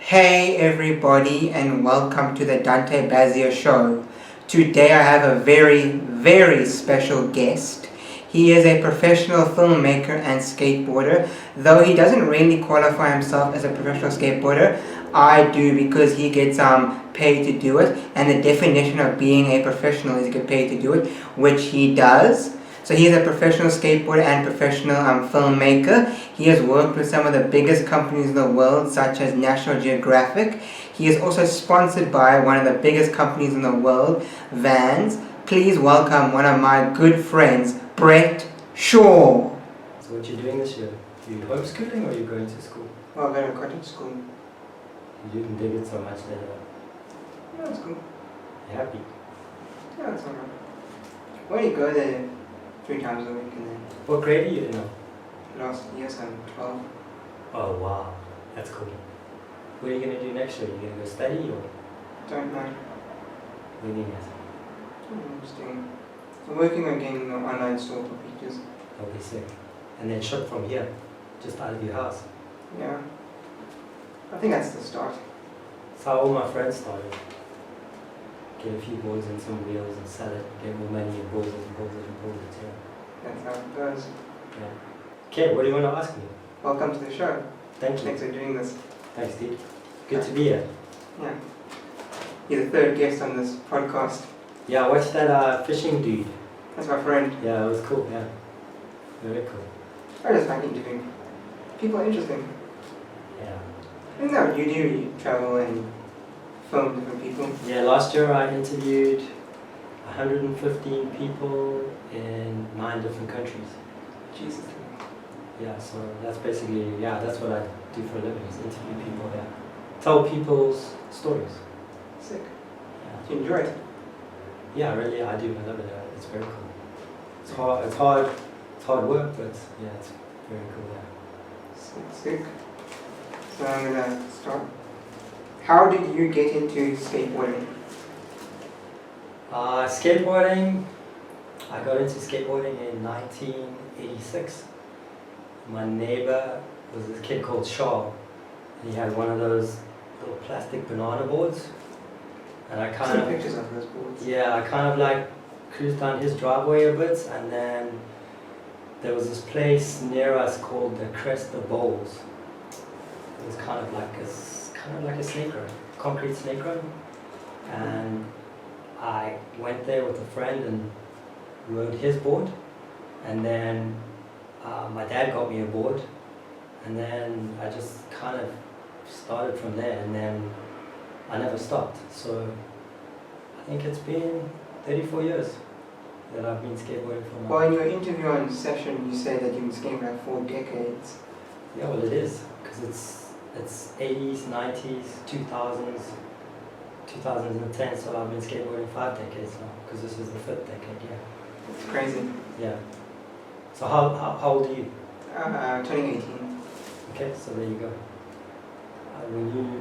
Hey everybody, and welcome to the Dante Bazzea show. Today I have a very special guest. He is a professional filmmaker and skateboarder. Though he doesn't really qualify himself as a professional skateboarder, I do, because he gets paid to do it, and the definition of being a professional is to get paid to do it, which he does. So he is a professional skateboarder and professional filmmaker. He has worked with some of the biggest companies in the world, such as National Geographic. He is also sponsored by one of the biggest companies in the world, Vans. Please welcome one of my good friends, Brett Shaw. So what you're doing this year? Are you homeschooling or are you going to school? Well, I'm going to cottage school. You didn't dig it so much later. Yeah, it's cool. You happy? Yeah, it's alright. I only go there 3 times a week, and then What grade are you in now? last year I'm 12. Oh wow, that's cool. What are you going to do next year? Are you going to go study or Don't know. living it? I'm just doing. I'm working on getting an online store for pictures. That'll be sick. And then ship from here, just out of your house. Yeah. I think that's the start. That's how all my friends started. Get a few boards and some wheels and sell it, get more money and build it and build it and build it, yeah. That's how it goes. Yeah. Okay, what do you want to ask me? Welcome to the show. Thank you. Thanks for doing this. Thanks, dude. Good to be here. Yeah. You're the 3rd guest on this podcast. Yeah, I watched that fishing dude. That's my friend. Yeah, it was cool, yeah. Very cool. I just like interviewing. People are interesting. Yeah. Isn't that what you do? You travel and film different people. Yeah, last year I interviewed 115 people in 9 different countries. Jesus. Yeah, so that's basically, that's what I do for a living, is interview people, yeah. Tell people's stories. Sick. Yeah, Do you enjoy it? yeah, really, I do. I love it. It's very cool. It's hard work, but yeah, it's very cool, yeah. Sick. So I'm gonna start. How did you get into skateboarding? Skateboarding, I got into skateboarding in 1986. My neighbor was this kid called Shaw. He had one of those little plastic banana boards. And I kind of, pictures of those boards. yeah, I kind of like cruised down his driveway a bit, and then there was this place near us called the Crest of Bowls. It was kind of like a snake run, concrete snake run. And I went there with a friend and rode his board, and then my dad got me a board, and then I just kind of started from there, and then I never stopped. So I think it's been 34 years that I've been skateboarding for now. Well, in your interview on Session, you said that you've been skating for like 4 decades. Yeah, well it is, because it's 80s, 90s, 2000s, 2010, so I've been skateboarding 5 decades now, because this is the 5th decade, yeah. It's crazy. Yeah. So how old are you? Turning 18. Okay, so there you go.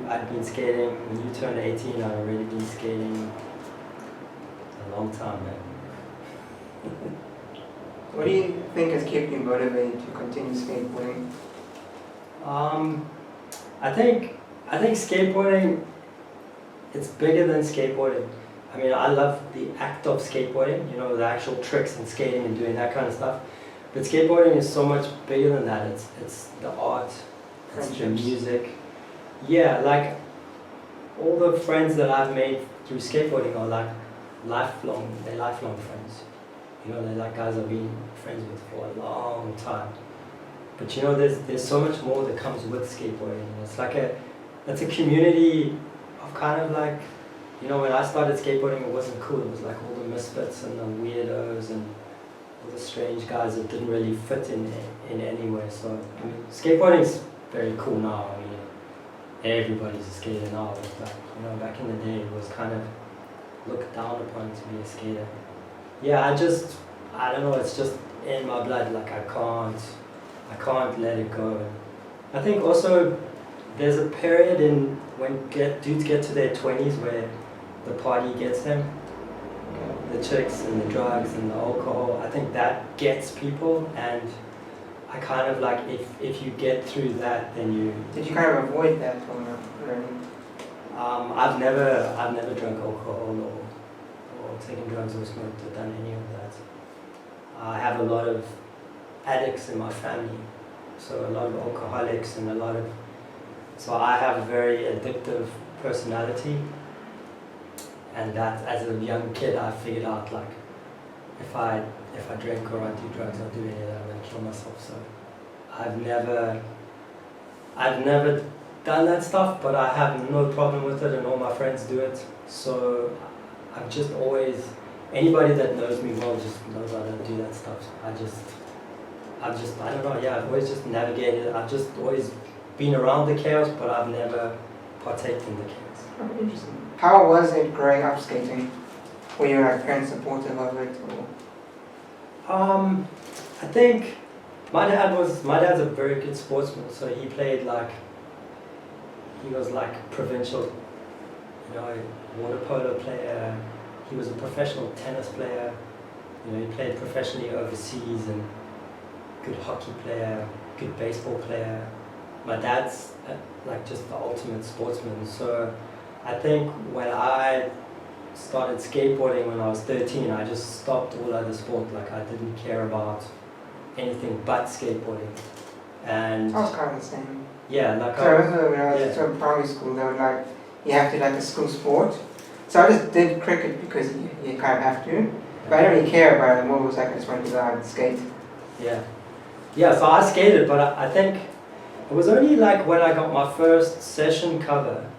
I'd been skating, when you turned 18, I'd already been skating a long time, man. What do you think has kept you motivated to continue skateboarding? I think skateboarding, it's bigger than skateboarding. I mean, I love the act of skateboarding, you know, the actual tricks and skating and doing that kind of stuff. But skateboarding is so much bigger than that. It's the art, it's the music. Yeah, like all the friends that I've made through skateboarding are like lifelong friends. You know, they're like guys I've been friends with for a long time. But you know, there's so much more that comes with skateboarding. It's a community of kind of like, you know, when I started skateboarding, it wasn't cool. It was like all the misfits and the weirdos and all the strange guys that didn't really fit in any way. So I mean, skateboarding's very cool now. I mean, everybody's a skater now. But like, you know, back in the day, it was kind of looked down upon to be a skater. Yeah, I don't know. It's just in my blood. Like I can't let it go. I think also there's a period in when dudes get to their 20s where the party gets them. The chicks and the drugs and the alcohol. I think that gets people, and I kind of like, if you get through that, then you... Did you kind of avoid that or not really? I've never drunk alcohol or taken drugs or smoked or done any of that. I have a lot of addicts in my family, so a lot of alcoholics and a lot of... So I have a very addictive personality, and that as a young kid I figured out, like, if I drink or I do drugs or do any of that, I'm going to kill myself. So I've never done that stuff, but I have no problem with it, and all my friends do it. So I've just always, anybody that knows me well just knows I don't do that stuff. I don't know, yeah, I've always just navigated. I've just always been around the chaos, but I've never partaked in the chaos. Oh, interesting. How was it growing up skating? Were your like, parents supportive of it? Or? I think my dad's a very good sportsman, so he played like, he was like provincial, water polo player. He was a professional tennis player. He played professionally overseas, and good hockey player, good baseball player. My dad's like just the ultimate sportsman. So I think when I started skateboarding when I was 13, I just stopped all other sport. Like I didn't care about anything but skateboarding. And I was kind of the same. yeah, like so I remember when I was in primary school, they were like, you have to like a school sport. So I just did cricket because you kind of have to. But I didn't really care about it. More was like I just wanted to go out and skate. Yeah, so I skated, but I think it was only like when I got my first session cover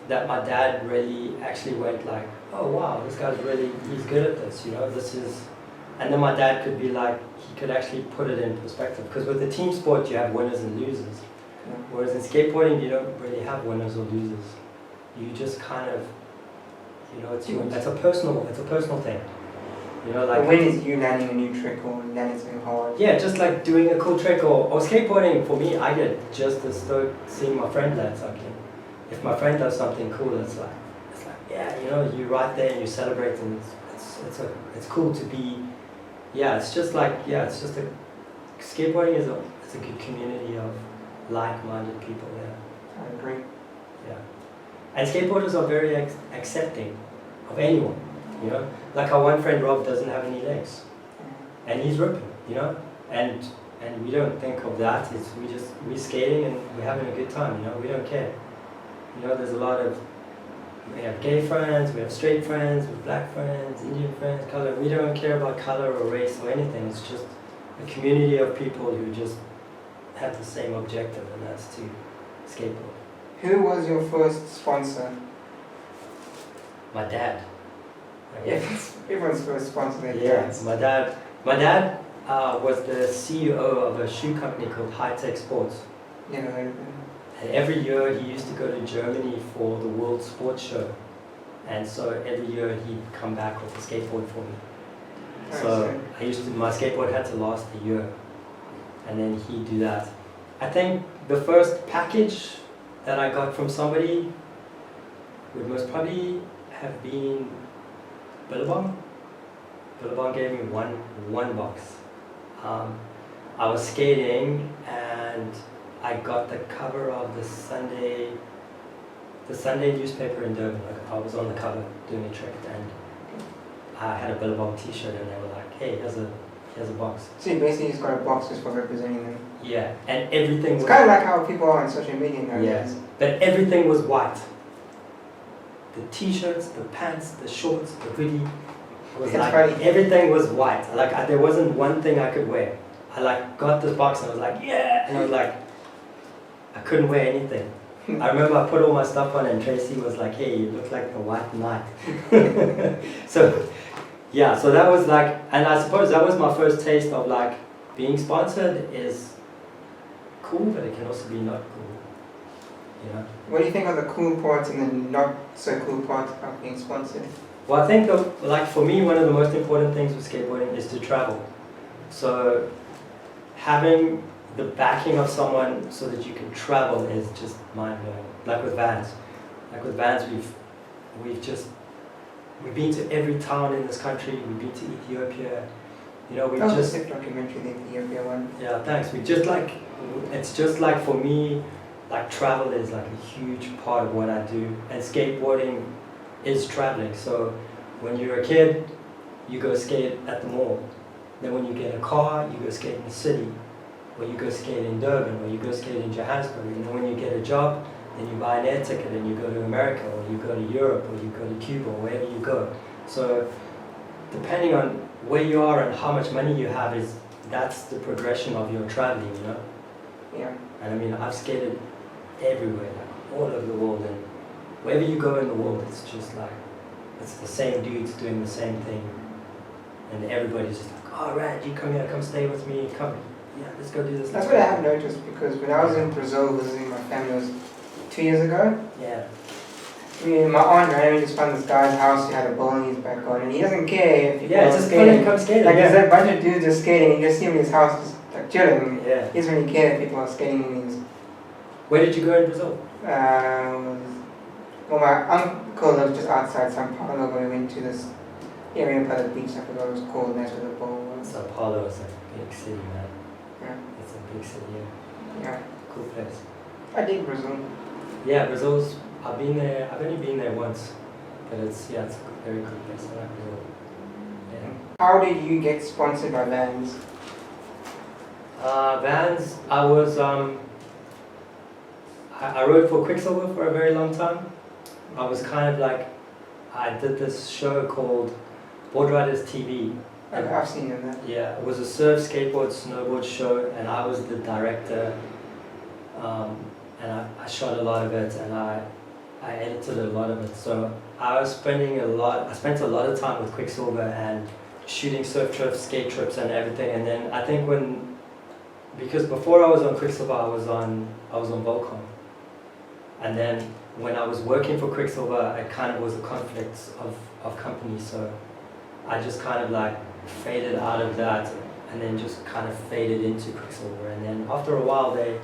that my dad really actually went like, oh wow, this guy's he's good at this, this is... And then my dad could be like, he could actually put it in perspective. Because with the team sport, you have winners and losers. Yeah. Whereas in skateboarding, you don't really have winners or losers. You just kind of, it's a personal thing. Like... The win is you landing a new trick or landing something hard. Yeah, just like doing a cool trick or skateboarding, for me, I get just as stoked seeing my friend land something. If my friend does something cool, it's like yeah, you're right there and you celebrate, and it's cool to be, it's just a skateboarding is a good community of like-minded people. I agree. Yeah, and skateboarders are very accepting of anyone. Like our one friend Rob doesn't have any legs, and he's ripping. And we don't think of that. We're skating and we're having a good time. We don't care. There's a lot of, we have gay friends, we have straight friends, we have black friends, Indian friends, color. We don't care about color or race or anything. It's just a community of people who just have the same objective, and that's to skateboard. Who was your first sponsor? My dad. Yes, everyone's first sponsor. Yeah, my dad was the CEO of a shoe company called High Tech Sports. Yeah, and every year he used to go to Germany for the World Sports Show. And so every year he'd come back with a skateboard for me. So my skateboard had to last a year. And then he'd do that. I think the first package that I got from somebody would most probably have been Billabong. Billabong gave me one box. I was skating and I got the cover of the Sunday newspaper in Durban. Like I was on the cover doing a trick, and I had a Billabong t-shirt, and they were like, hey, here's a box. So you basically just got a box just for representing them. Yeah, and everything was... It's kind of like how people are on social media nowadays. Yes, but everything was white. The t-shirts, the pants, the shorts, the hoodie. Was like, everything was white. Like there wasn't one thing I could wear. I like got this box and I was like, yeah! And I was like, I couldn't wear anything. I remember I put all my stuff on and Tracy was like, hey, you look like the white knight. So, yeah, so that was like, and I suppose that was my first taste of like, being sponsored is cool, but it can also be not cool. What do you think are the cool parts and the not so cool parts of being sponsored? Well, I think for me, one of the most important things with skateboarding is to travel. So having the backing of someone so that you can travel is just mind-blowing. Like with Vans. We've been to every town in this country. We've been to Ethiopia. You know, we That was just a sick documentary, the Ethiopia one. yeah, thanks. It's just like for me, like travel is like a huge part of what I do, and skateboarding is traveling. So when you're a kid, you go skate at the mall. Then when you get a car, you go skate in the city, or you go skate in Durban, or you go skate in Johannesburg. And then when you get a job, then you buy an air ticket and you go to America, or you go to Europe, or you go to Cuba, or wherever you go. So depending on where you are and how much money you have, that's the progression of your traveling, you know. Yeah. And I mean, I've skated everywhere, like all over the world, and wherever you go in the world, it's just like it's the same dudes doing the same thing, and everybody's just like, "Oh, Rad, you come here, come stay with me, come, yeah, let's go do this." That's what I have noticed, because when I was in Brazil visiting my family, it was 2 years ago. Yeah. My aunt randomly just found this guy's house who had a ball in his back garden, and he doesn't care if people Yeah, are it's just skating. come skating. Like, yeah. there's a bunch of dudes just skating, and you just see him in his house just like chilling. Yeah. He doesn't really care that people are skating in his. Where did you go in Brazil? Well, my uncle lives just outside São Paulo, where we went to this area by the beach, I forgot what it was called, and that's where the ball was. Sao Paulo is a big city, man. Yeah. It's a big city, yeah. Yeah. Cool place. I dig Brazil. Yeah, Brazil's, I've been there, I've only been there once, but it's a very cool place. I like Brazil. Yeah. How did you get sponsored by Vans? Vans, I rode for Quicksilver for a very long time. I was kind of like, I did this show called Board Riders TV. I've seen them there. Yeah, it was a surf, skateboard, snowboard show, and I was the director. And I shot a lot of it, and I edited a lot of it. So I spent a lot of time with Quicksilver and shooting surf trips, skate trips, and everything. And then I think because before I was on Quicksilver, I was on Volcom. And then when I was working for Quicksilver, it kind of was a conflict of companies. So I just kind of like faded out of that, and then just kind of faded into Quicksilver. And then after a while, they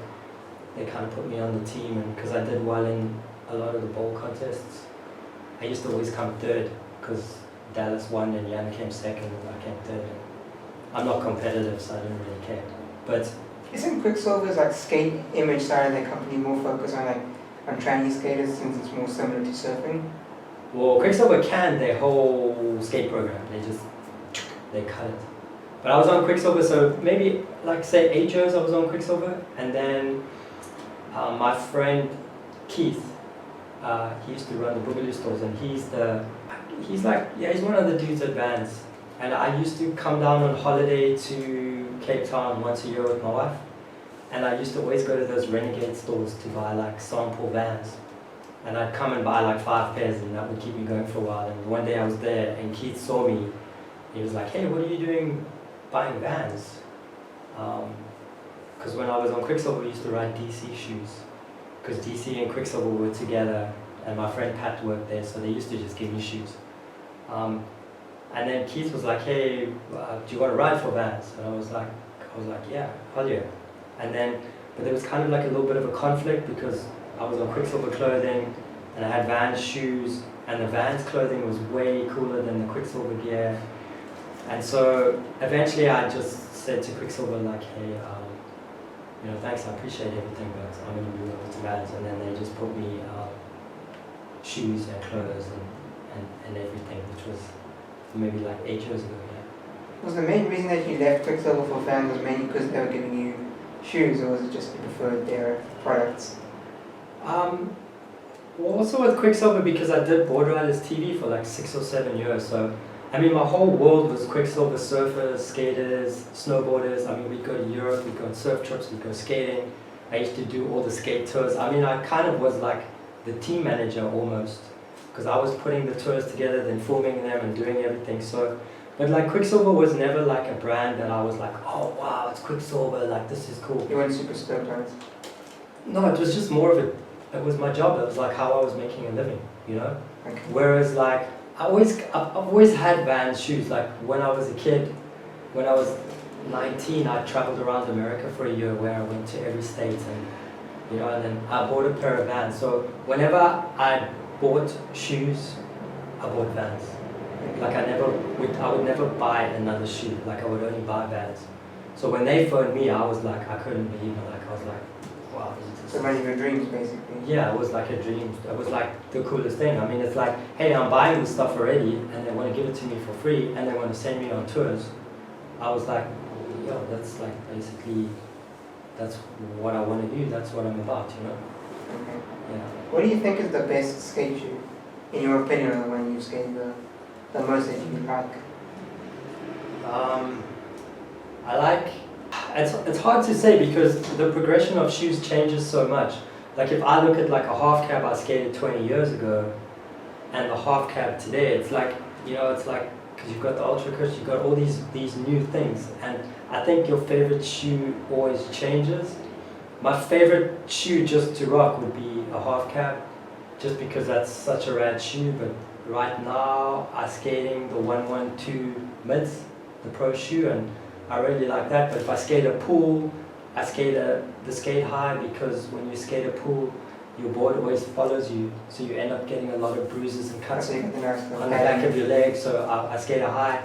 kind of put me on the team, and because I did well in a lot of the bowl contests, I used to always come third, because Dallas won and Jan came second and I came third. I'm not competitive, so I don't really care. But isn't Quicksilver's like skate image side of their company more focused on training skaters, since it's more similar to surfing? well, Quicksilver canned their whole skate program. They cut it. But I was on Quicksilver, so maybe like say 8 years I was on Quicksilver, and then my friend Keith, he used to run the Boogaloo stores, and he's one of the dudes at Vans. And I used to come down on holiday to Cape Town once a year with my wife, and I used to always go to those Renegade stores to buy like sample Vans. And I'd come and buy like 5 pairs, and that would keep me going for a while. And one day I was there, and Keith saw me. He was like, "Hey, what are you doing buying Vans?" Because when I was on Quicksilver, we used to ride DC shoes. Because DC and Quicksilver were together, and my friend Pat worked there, so they used to just give me shoes. And then Keith was like, "Hey, do you want to ride for Vans?" And I was like, "Yeah, hell yeah." But there was kind of like a little bit of a conflict, because I was on Quicksilver clothing, and I had Vans shoes, and the Vans clothing was way cooler than the Quicksilver gear. And so eventually I just said to Quicksilver like, "Hey, thanks, I appreciate everything, but I'm going to move over to Vans." And then they just put me shoes and clothes and everything, which was maybe like 8 years ago. Yeah. Was the main reason that you left Quicksilver for Vans was mainly because they were giving you shoes, or was it just you preferred their products? Well, also with Quicksilver, because I did Board Riders TV for like 6 or 7 years, so I mean my whole world was Quicksilver surfers, skaters, snowboarders. I mean, we'd go to Europe, we'd go on surf trips, we'd go skating. I used to do all the skate tours. I mean, I kind of was like the team manager almost, because I was putting the tours together, then filming them and doing everything. So, but like Quicksilver was never like a brand that I was like, "Oh wow, it's Quicksilver, like this is cool." You weren't super stoked on it? No, it was just more of it was my job. It was like how I was making a living, you know? Okay. Whereas like, I've always had Vans shoes. Like when I was a kid, when I was 19, I traveled around America for a year, where I went to every state, and then I bought a pair of Vans. So whenever I bought shoes, I bought Vans. Like I would never buy another shoe. Like I would only buy Vans. So when they phoned me, I was like, I couldn't believe it. Like I was like, wow, this is So one of your dreams, basically. yeah, it was like a dream. It was like the coolest thing. I mean, it's like, hey, I'm buying this stuff already, and they want to give it to me for free, and they want to send me on tours. I was like, yo, that's like basically, that's what I want to do. That's what I'm about, you know. Okay. Yeah. What do you think is the best skate shoe, in your opinion, or the one you skate the most that you like? I like. It's hard to say because the progression of shoes changes so much. Like if I look at like a half cab I skated 20 years ago, and the half cab today, it's like, you know, it's like, because you've got the ultra cush, you've got all these new things, and I think your favorite shoe always changes. My favorite shoe just to rock would be a half cab, just because that's such a rad shoe. But right now I'm skating the 112 mids, the pro shoe, and I really like that. But if I skate a pool, I skate the skate high, because when you skate a pool, your board always follows you, so you end up getting a lot of bruises and cuts on the back of your leg. So I skate a high.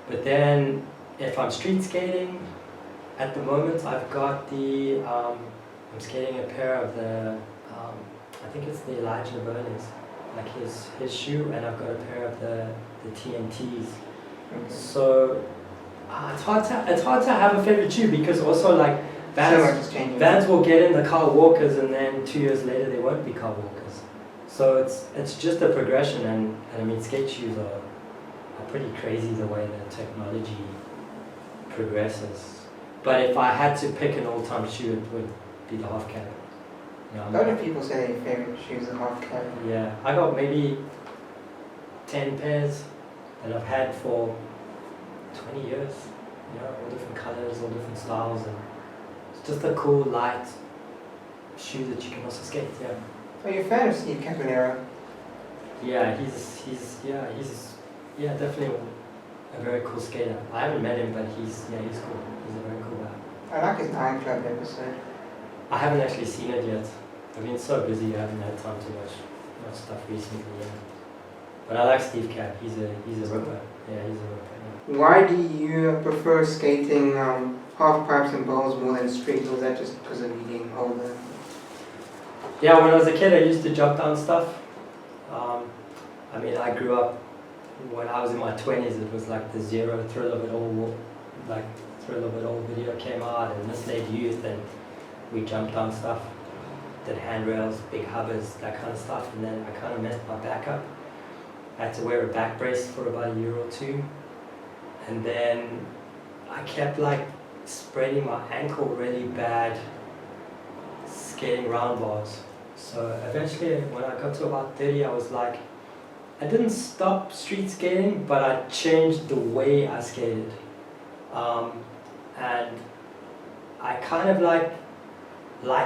But then if I'm street skating, at the moment I've got the I'm skating a pair of the I think it's the Elijah Burners, like his shoe, and I've got a pair of the TNTs. Okay. So it's hard to have a favorite shoe, because also like Vans will get in the Carl Walkers, and then 2 years later they won't be Carl Walkers. So it's just a progression, and I mean skate shoes are pretty crazy the way that technology progresses. But if I had to pick an all-time shoe, it would be the half cab. You know, a lot of people say their favorite shoes are half cab. yeah, I got maybe 10 pairs that I've had for 20 years. You know, all different colors, all different styles, and it's just a cool, light shoe that you can also skate. Yeah. Are you a fan of Steve Caballero? Yeah, he's definitely a very cool skater. I haven't met him, but he's cool. He's a very cool guy. I like his Iron Club episode. I haven't actually seen it yet. I've been so busy, I haven't had time to watch stuff recently. Yeah. But I like Steve Cap. He's a ripper. Yeah, he's a ripper. Yeah. Why do you prefer skating half pipes and bowls more than street? Or is that just because of you getting older? Yeah, when I was a kid, I used to jump down stuff. I mean, I grew up when I was in my 20s. It was like the Zero, Thrill of It All video came out, and Misled Youth, and we jumped on stuff, did handrails, big hovers, that kind of stuff, and then I kind of messed my back up. I had to wear a back brace for about a year or two, and then I kept like spreading my ankle really bad skating round bars. So eventually when I got to about 30, I was like, I didn't stop street skating, but I changed the way I skated. And I kind of like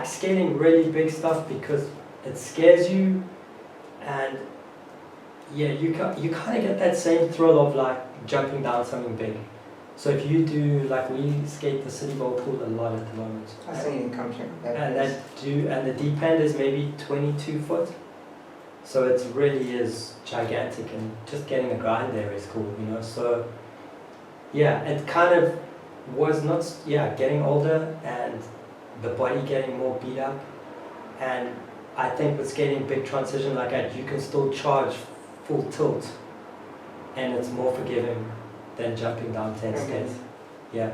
skating really big stuff because it scares you, and yeah, you kind of get that same thrill of like jumping down something big. So if you do, like we skate the City Bowl pool a lot at the moment. I say you can come check that. And the deep end is maybe 22 foot. So it really is gigantic, and just getting a grind there is cool, you know. So yeah, it kind of was not, getting older and the body getting more beat up, and I think with skating big transition like that, you can still charge full tilt, and it's more forgiving than jumping down 10 skates. Yeah.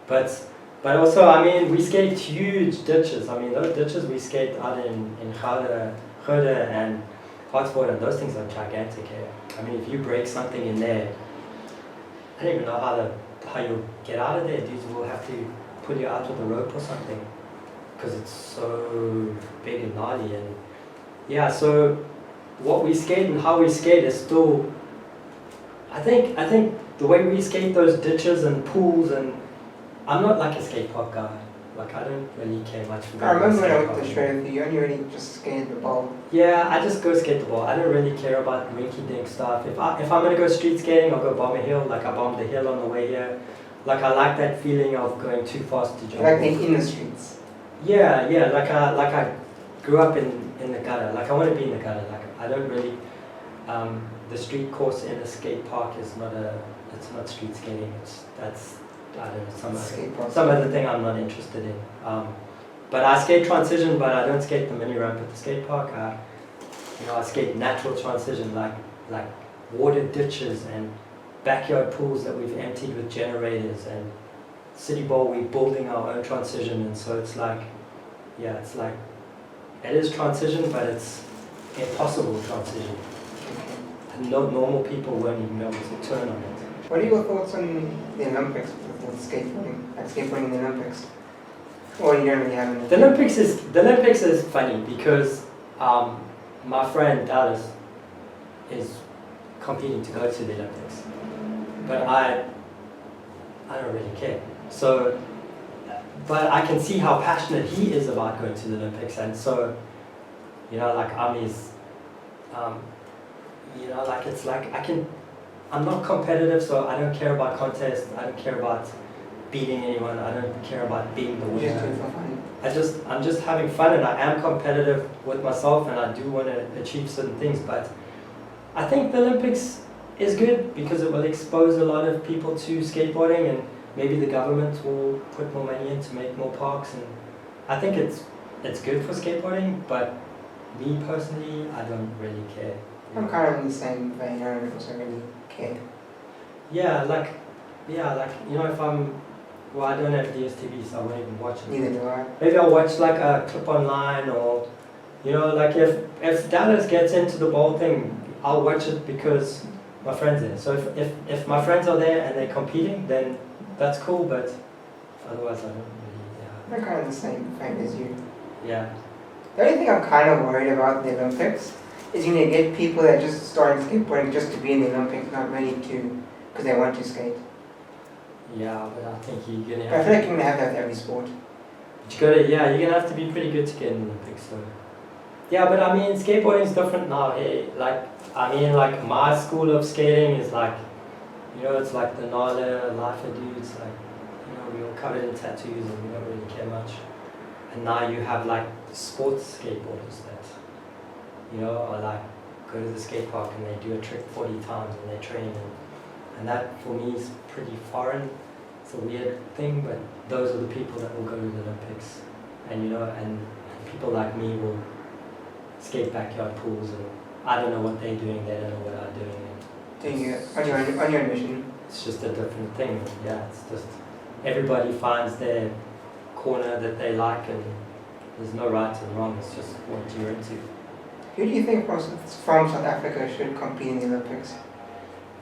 But also, I mean, we skate huge ditches. I mean, those ditches we skate out in Gouda and Hartford, and those things are gigantic here. I mean, if you break something in there, I don't even know how you'll get out of there. Dudes will have to pull you out with a rope or something, because it's so big and gnarly. And yeah, so what we skate and how we skate is still, I think the way we skate those ditches and pools, and I'm not like a skate park guy. Like, I don't really care much for I remember when I went to Australia, you only really just skated the bowl. Yeah, I just go skate the ball. I don't really care about rinky-dink stuff. If I'm going to go street skating, I'll go bomb a hill. Like, I bombed the hill on the way here. Like, I like that feeling of going too fast to jump. Like in the streets? Yeah, like I grew up in the gutter. Like, I want to be in the gutter. Like, I don't really, The street course in a skate park is not it's not street skating. That's I don't know, some other thing I'm not interested in. But I skate transition, but I don't skate the mini ramp at the skate park. I skate natural transition, like water ditches and backyard pools that we've emptied with generators, and city bowl we're building our own transition, and so it's like, it is transition, but it's impossible transition. And no normal people won't even be able to turn on it. What are your thoughts on the Olympics with skateboarding? Like skateboarding in the Olympics? Or you don't really have any? The Olympics is funny because my friend Dallas is competing to go to the Olympics, but I don't really care. So, but I can see how passionate he is about going to the Olympics, and so, like I'm his, like it's like I'm not competitive, so I don't care about contests. I don't care about beating anyone. I don't care about being the winner. Just do it for fun. I'm just having fun, and I am competitive with myself, and I do want to achieve certain things. But I think the Olympics is good because it will expose a lot of people to skateboarding, and maybe the government will put more money in to make more parks. And I think it's good for skateboarding. But me personally, I don't really care. I'm kind of in the same vein. I don't also really care. If I don't have DSTV, so I won't even watch it. Neither do I. Maybe I'll watch like a clip online, or like if Dallas gets into the bowl thing, I'll watch it because my friend's there. So if my friends are there and they're competing, then that's cool. But otherwise, I don't really. I'm kind of the same vein as you. Yeah. The only thing I'm kind of worried about in the Olympics is you're going to get people that just starting skateboarding just to be in the Olympics, not ready to, because they want to skate. Yeah, but I think you're gonna. I feel like you're gonna have that with every sport. You're gonna have to be pretty good to get in the Olympics. So. Yeah, but I mean, skateboarding is different now. Hey, like my school of skating is like, it's like the Nala, Lifer dudes. Like, we all covered in tattoos and we don't really care much. And now you have like the sports skateboarders that, are like go to the skate park and they do a trick 40 times and they train and that for me is pretty foreign. It's a weird thing, but those are the people that will go to the Olympics, and and people like me will skate backyard pools, and I don't know what they're doing, they don't know what I'm doing. Doing it on your mission. It's just a different thing. Yeah, it's just everybody finds their corner that they like, and there's no right and wrong. It's just what you're into. Who do you think from South Africa should compete in the Olympics?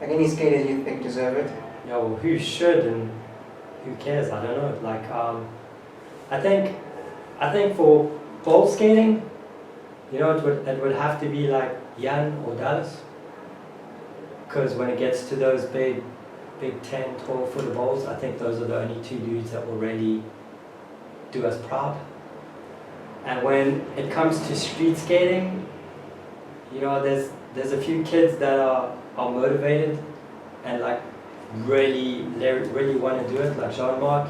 Like any skaters you think deserve it? Yeah, well, who should and who cares? I don't know. Like, I think for bowl skating, it would have to be like Jan or Dallas. Because when it gets to those big 10, 12 footer bowls, I think those are the only two dudes that will really do us proud. And when it comes to street skating, there's a few kids that are motivated and like really want to do it, like Jean-Marc,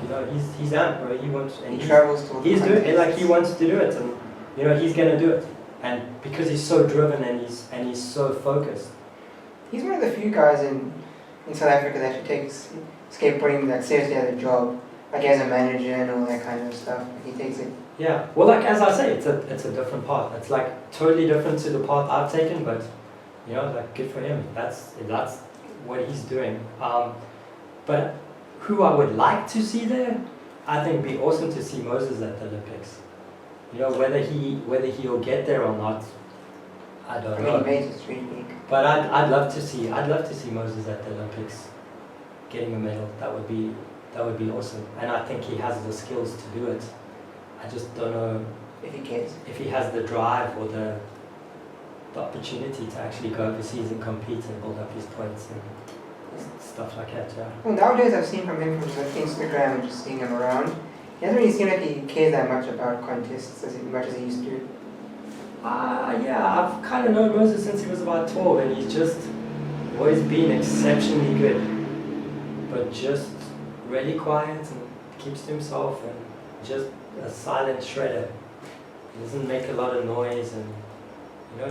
he's out, bro. He wants, and he travels to he's doing it, like he wants to do it, and he's gonna do it, and because he's so driven and he's so focused. He's one of the few guys in South Africa that actually takes skateboarding like seriously as a job, like as a manager and all that kind of stuff. He takes it. Yeah, well, like as I say, it's a different path. It's like totally different to the path I've taken, but like good for him. That's what he's doing. But who I would like to see there, I think it'd be awesome to see Moses at the Olympics. Whether he'll get there or not, I don't know. It's really big. But I'd love to see Moses at the Olympics, getting a medal. That would be awesome. And I think he has the skills to do it. I just don't know if he cares. If he has the drive or the opportunity to actually go overseas and compete and build up his points and stuff like that. Yeah. Well, nowadays I've seen from him from Instagram and just seeing him around. He doesn't really seem like he cares that much about contests as much as he used to. Yeah, I've kind of known Moses since he was about 12, and he's just always been exceptionally good, but just really quiet and keeps to himself and just a silent shredder. He doesn't make a lot of noise, and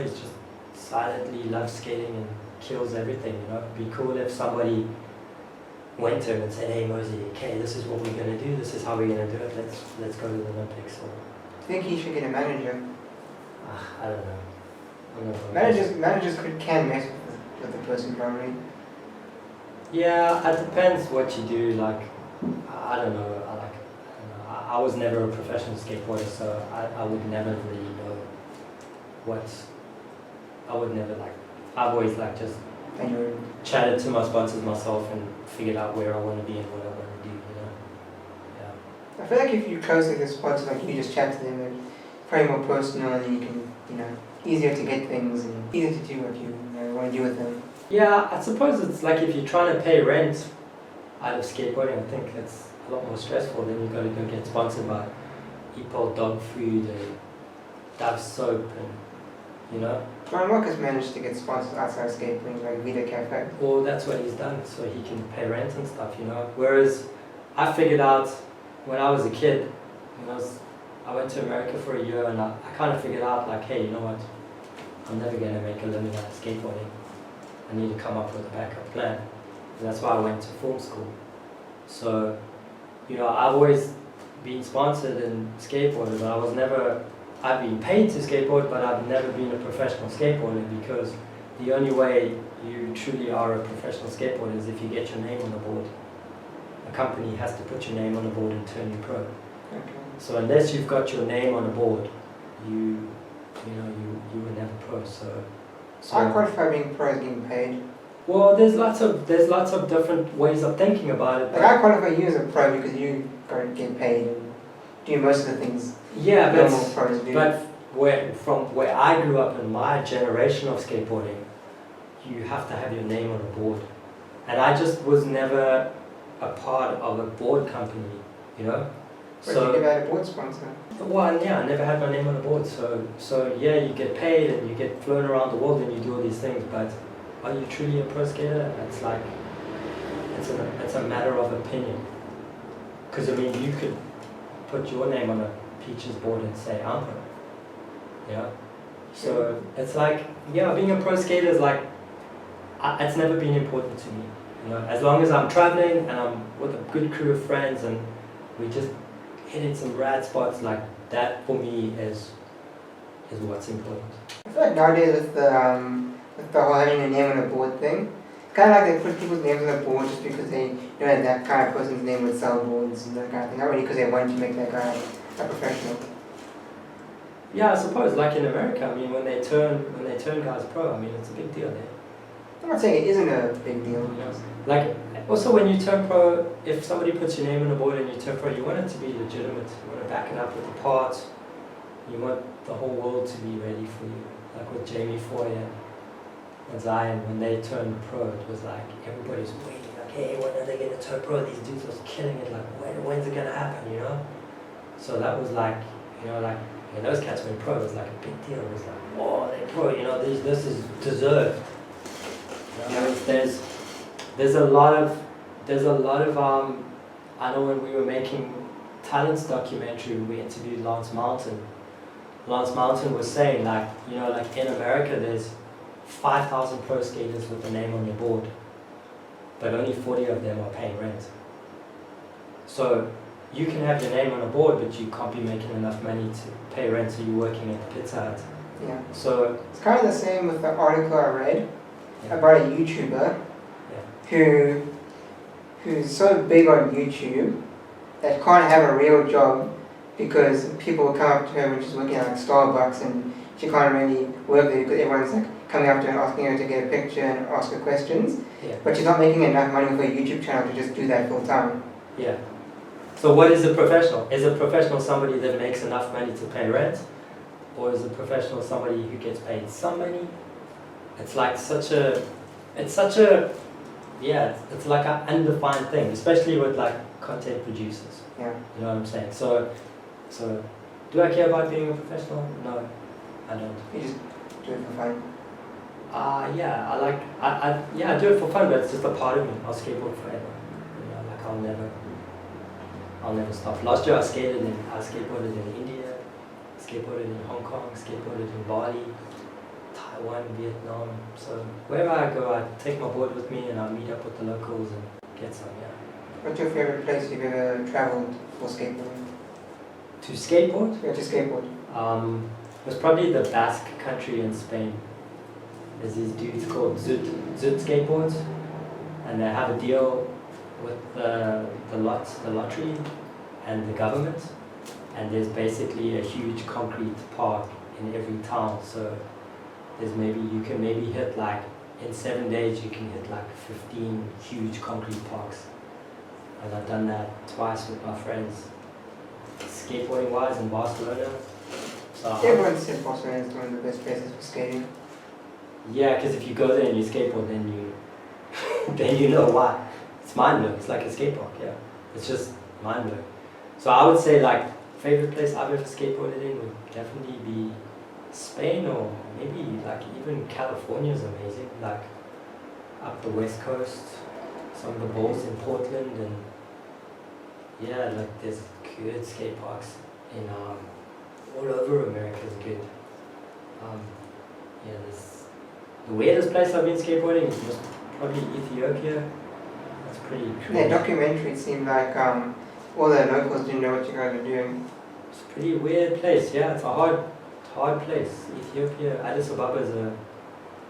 he's just silently loves skating and kills everything, you know. It'd be cool if somebody went to him and said, hey Mosey, okay, this is what we're going to do, this is how we're going to do it, let's go to the Olympics. Or, I think he should get a manager. I don't know. I'm not Managers can mess with the person probably. Yeah, it depends what you do. Like, I don't know. I was never a professional skateboarder, so I would never really know what. I would never like. I've always like just chatted to my sponsors myself and figured out where I want to be and what I want to do. You know. Yeah. I feel like if you're close to the sponsors, like you just chat to them, and probably more personal, and you can, easier to get things and easier to do what you want to do with them. Yeah, I suppose it's like if you're trying to pay rent out of skateboarding, I think it's a lot more stressful. Then you've got to go get sponsored by Epol dog food and Dove soap and, John Walker's managed to get sponsored outside of skateboarding, like Vita Cafe. Well, that's what he's done, so he can pay rent and stuff, Whereas I figured out when I was a kid, I went to America for a year and I kind of figured out like, hey, you know what? I'm never going to make a living out of skateboarding. I need to come up with a backup plan. And that's why I went to film school. So, I've always been sponsored and skateboarded, but I've been paid to skateboard, but I've never been a professional skateboarder, because the only way you truly are a professional skateboarder is if you get your name on the board. A company has to put your name on the board and turn you pro. Okay. So unless you've got your name on the board, you were never pro. So I qualify being pro as getting paid. Well, there's lots of different ways of thinking about it. Like I qualify you as a pro because you got to get paid and do most of the things normal pros do. But from where I grew up in my generation of skateboarding, you have to have your name on a board. And I just was never a part of a board company, But you never had a board sponsor. Well, yeah, I never had my name on a board. So yeah, you get paid and you get flown around the world and you do all these things, but are you truly a pro skater? It's like, it's a matter of opinion. Because you could put your name on a Peaches board and say, I'm pro. Yeah. So it's like, being a pro skater is like, it's never been important to me. As long as I'm traveling and I'm with a good crew of friends and we just hitting some rad spots, like that for me is what's important. I feel like nowadays with the whole having a name on a board thing, it's kind of like they put people's names on the board just because they know that kind of person's name would sell boards and that kind of thing. Not really because they wanted to make that guy a professional. Yeah, I suppose like in America, when they turn guys pro, it's a big deal there. I'm not saying it isn't a big deal. Like also when you turn pro, if somebody puts your name on the board and you turn pro, you want it to be legitimate. You want to back it up with the parts. You want the whole world to be ready for you. Like with Jamie Foy and Bazzea, when they turned pro, it was like everybody's waiting. Like, hey, when are they going to turn pro? These dudes was killing it. Like, when's it going to happen? So that was like, when those cats went pro, it was like a big deal. It was like, whoa, they're pro. This is deserved. There's a lot of I know when we were making Talent's documentary, we interviewed Lance Mountain. Lance Mountain was saying like in America there's 5,000 pro skaters with the name on your board, but only 40 of them are paying rent. So you can have your name on a board, but you can't be making enough money to pay rent, so you're working at the Pizza Hut. Yeah. So it's kind of the same with the article I read about a YouTuber who's so big on YouTube that can't have a real job because people will come up to her when she's working at like Starbucks and she can't really work there because everyone's like coming up to her and asking her to get a picture and ask her questions. Yeah. But she's not making enough money with her YouTube channel to just do that full time. Yeah. So what is a professional? Is a professional somebody that makes enough money to pay rent? Or is a professional somebody who gets paid some money? It's like it's like an undefined thing, especially with like content producers. Yeah. You know what I'm saying? So do I care about being a professional? No, I don't. You just do it for fun. I do it for fun, but it's just a part of me. I'll skateboard forever. I'll never stop. Last year I skateboarded in India, skateboarded in Hong Kong, skateboarded in Bali, Taiwan, Vietnam. So wherever I go, I take my board with me and I meet up with the locals and get some. Yeah. What's your favorite place you've ever traveled for skateboarding? To skateboard? Yeah, to skateboard. It was probably the Basque country in Spain. There's these dudes called Zut skateboards, and they have a deal with the lottery and the government, and there's basically a huge concrete park in every town. So there's you can hit like in 7 days you can hit like 15 huge concrete parks, and I've done that twice with my friends. Skateboarding wise in Barcelona. So Everyone says Barcelona is one of the best places for skating. yeah, because if you go there and you skateboard, then you know why. It's mind blowing. It's like a skate park. Yeah, it's just mind blowing. So I would say like favorite place I've ever skateboarded in would definitely be Spain, or maybe like even California is amazing. Like up the west coast, some of the bowls in Portland, and yeah, like there's good skate parks in all over America is good. Yeah, the weirdest place I've been skateboarding was probably Ethiopia. That's pretty cool. Yeah, documentary it seemed like all the locals didn't know what you guys were doing. It's a pretty weird place. Yeah, it's a hard place. Ethiopia, Addis Ababa is a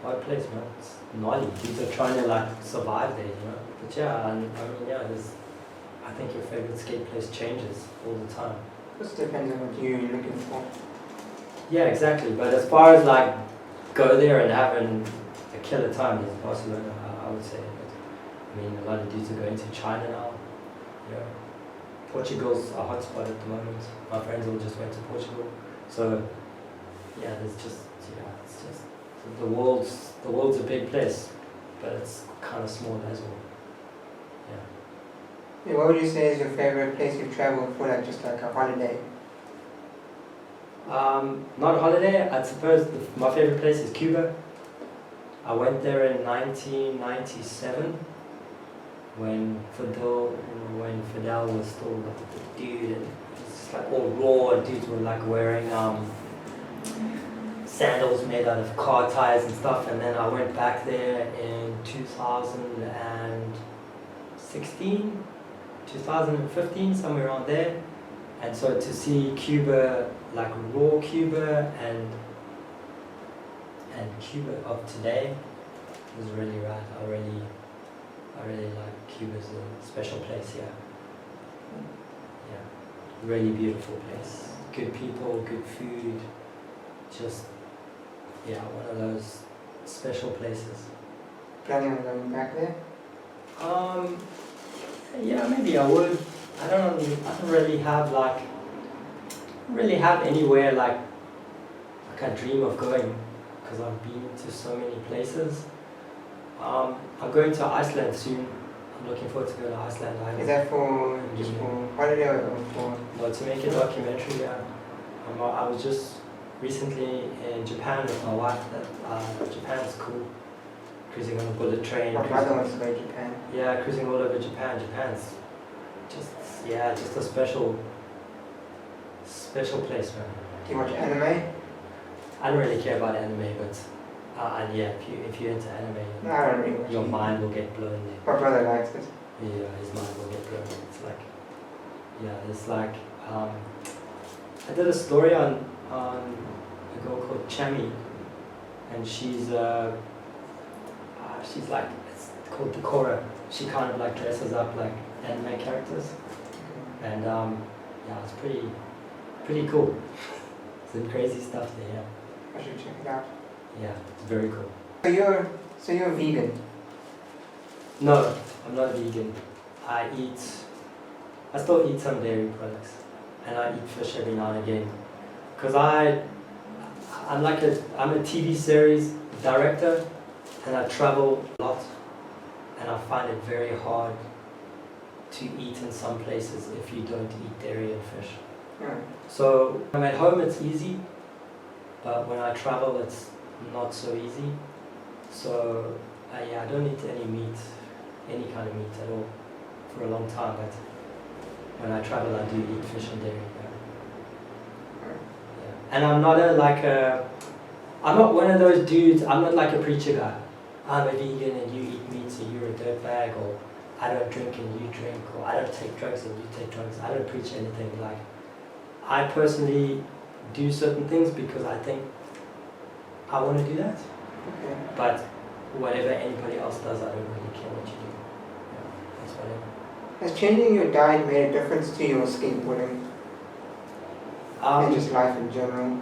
hard place, man. It's gnarly. Dudes are trying to like survive there, you know. But yeah, I mean, yeah, I think your favorite skate place changes all the time. Just depends on what you're looking for. Yeah, exactly. But as far as like go there and having a killer time, is Barcelona, I would say. But, I mean, a lot of dudes are going to China now. Yeah. Portugal's a hotspot at the moment. My friends all just went to Portugal. So yeah, it's just the world's a big place, but it's kind of small as well. Yeah, what would you say is your favorite place you've traveled for, like just like a holiday? Not a holiday, I suppose my favorite place is Cuba. I went there in 1997 when Fidel was still like the dude, and it's just like all raw. Dudes were like wearing sandals made out of car tires and stuff. And then I went back there in 2015, somewhere around there. And so to see Cuba, like raw Cuba and Cuba of today was really rad. I really like Cuba's a special place here. Yeah, really beautiful place. Good people, good food. Just, yeah, one of those special places. Planning on going back there? Yeah, maybe I would. I don't really have anywhere like I dream of going, because I've been to so many places. I'm going to Iceland soon. I'm looking forward to going to Iceland. Is that for just for holiday or for? No, to make a documentary. Yeah. I was just recently in Japan with my wife. Japan's cool. Cruising on a bullet train. My brother wants to go to Japan. Yeah, cruising all over Japan. Japan's just a special place, man. Do you watch anime? I don't really care about anime, but yeah, if you're into anime, No, I don't really watch your it. mind will get blown there. My brother likes it. Yeah, his mind will get blown. It's like I did a story on a girl called Chami, and she's like, it's called Decora. She kind of like dresses up like anime characters, and yeah, it's pretty cool. Some crazy stuff there. Yeah. I should check it out. Yeah, it's very cool. So you're vegan? No, I'm not vegan. I still eat some dairy products, and I eat fish every now and again. Cause I'm a TV series director, and I travel a lot, and I find it very hard to eat in some places if you don't eat dairy and fish. Yeah. So when I'm at home, it's easy, but when I travel, it's not so easy. So yeah, I don't eat any kind of meat at all for a long time, but when I travel, I do eat fish and dairy. Yeah. And I'm not I'm not one of those dudes, I'm not like a preacher guy. I'm a vegan and you eat meat so you're a dirtbag, or I don't drink and you drink, or I don't take drugs and you take drugs. I don't preach anything. Like, I personally do certain things because I think I want to do that. Okay. But whatever anybody else does, I don't really care what you do. Yeah, it's whatever. Has changing your diet made a difference to your skateboarding and just life in general?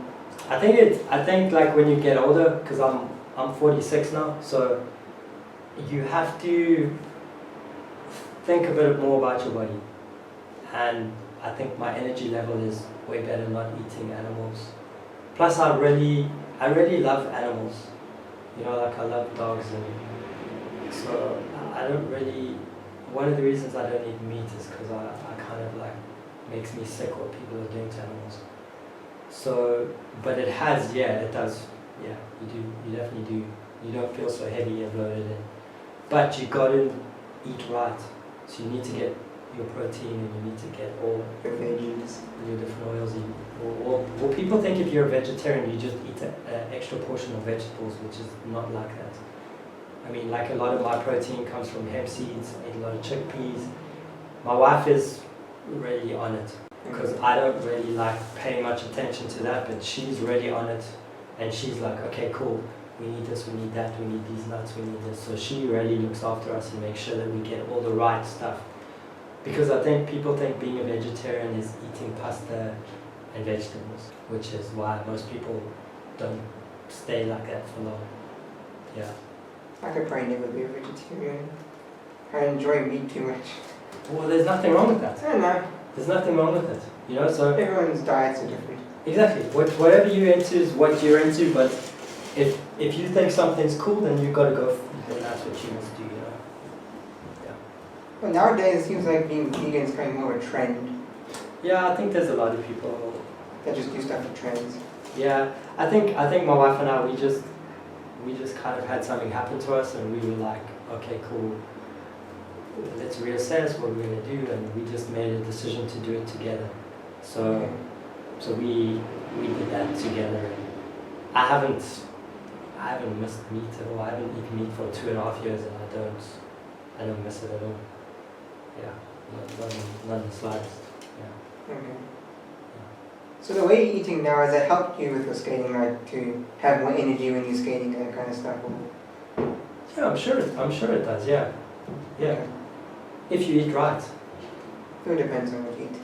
I think like when you get older, because I'm 46 now, so you have to think a bit more about your body. And I think my energy level is way better not eating animals. Plus I really love animals. You know, like I love dogs, and so I don't really, one of the reasons I don't eat meat is because I kind of like, makes me sick what people are doing to animals. So, but it has, it does, you definitely do. You don't feel so heavy and bloated, but you gotta eat right. So you need to get your protein and you need to get all Your veggies. your different oils. Well, people think if you're a vegetarian, you just eat an extra portion of vegetables, which is not like that. I mean, like a lot of my protein comes from hemp seeds, I eat a lot of chickpeas. My wife is really on it, because I don't really like paying much attention to that, but she's really on it, and she's like, okay, cool, we need this, we need that, we need these nuts, we need this. So she really looks after us and makes sure that we get all the right stuff. Because I think people think being a vegetarian is eating pasta and vegetables, which is why most people don't stay like that for long. Yeah. I could probably never be a vegetarian. I enjoy meat too much. Well, there's nothing wrong with that. I don't know. There's nothing wrong with it. You know, so Everyone's diets are different. exactly. Whatever you're into is what you're into, but if you think something's cool, then you've got to go, then that's what you must do, you know. Yeah. Well, nowadays it seems like being vegan is kind of more of a trend. Yeah, I think there's a lot of people that just do stuff for trends. Yeah, I think my wife and I, we just kind of had something happen to us, and we were like, okay, cool, let's reassess what we're gonna do, and we just made a decision to do it together. So we did that together. And I haven't missed meat at all. I haven't eaten meat for 2.5 years, and I don't miss it at all. Yeah, not in the slightest. Yeah. Okay. So the way you're eating now, has it helped you with your skating, like to have more energy when you're skating and that kind of stuff? Yeah, I'm sure it does. Yeah. If you eat right. It depends on what you eat.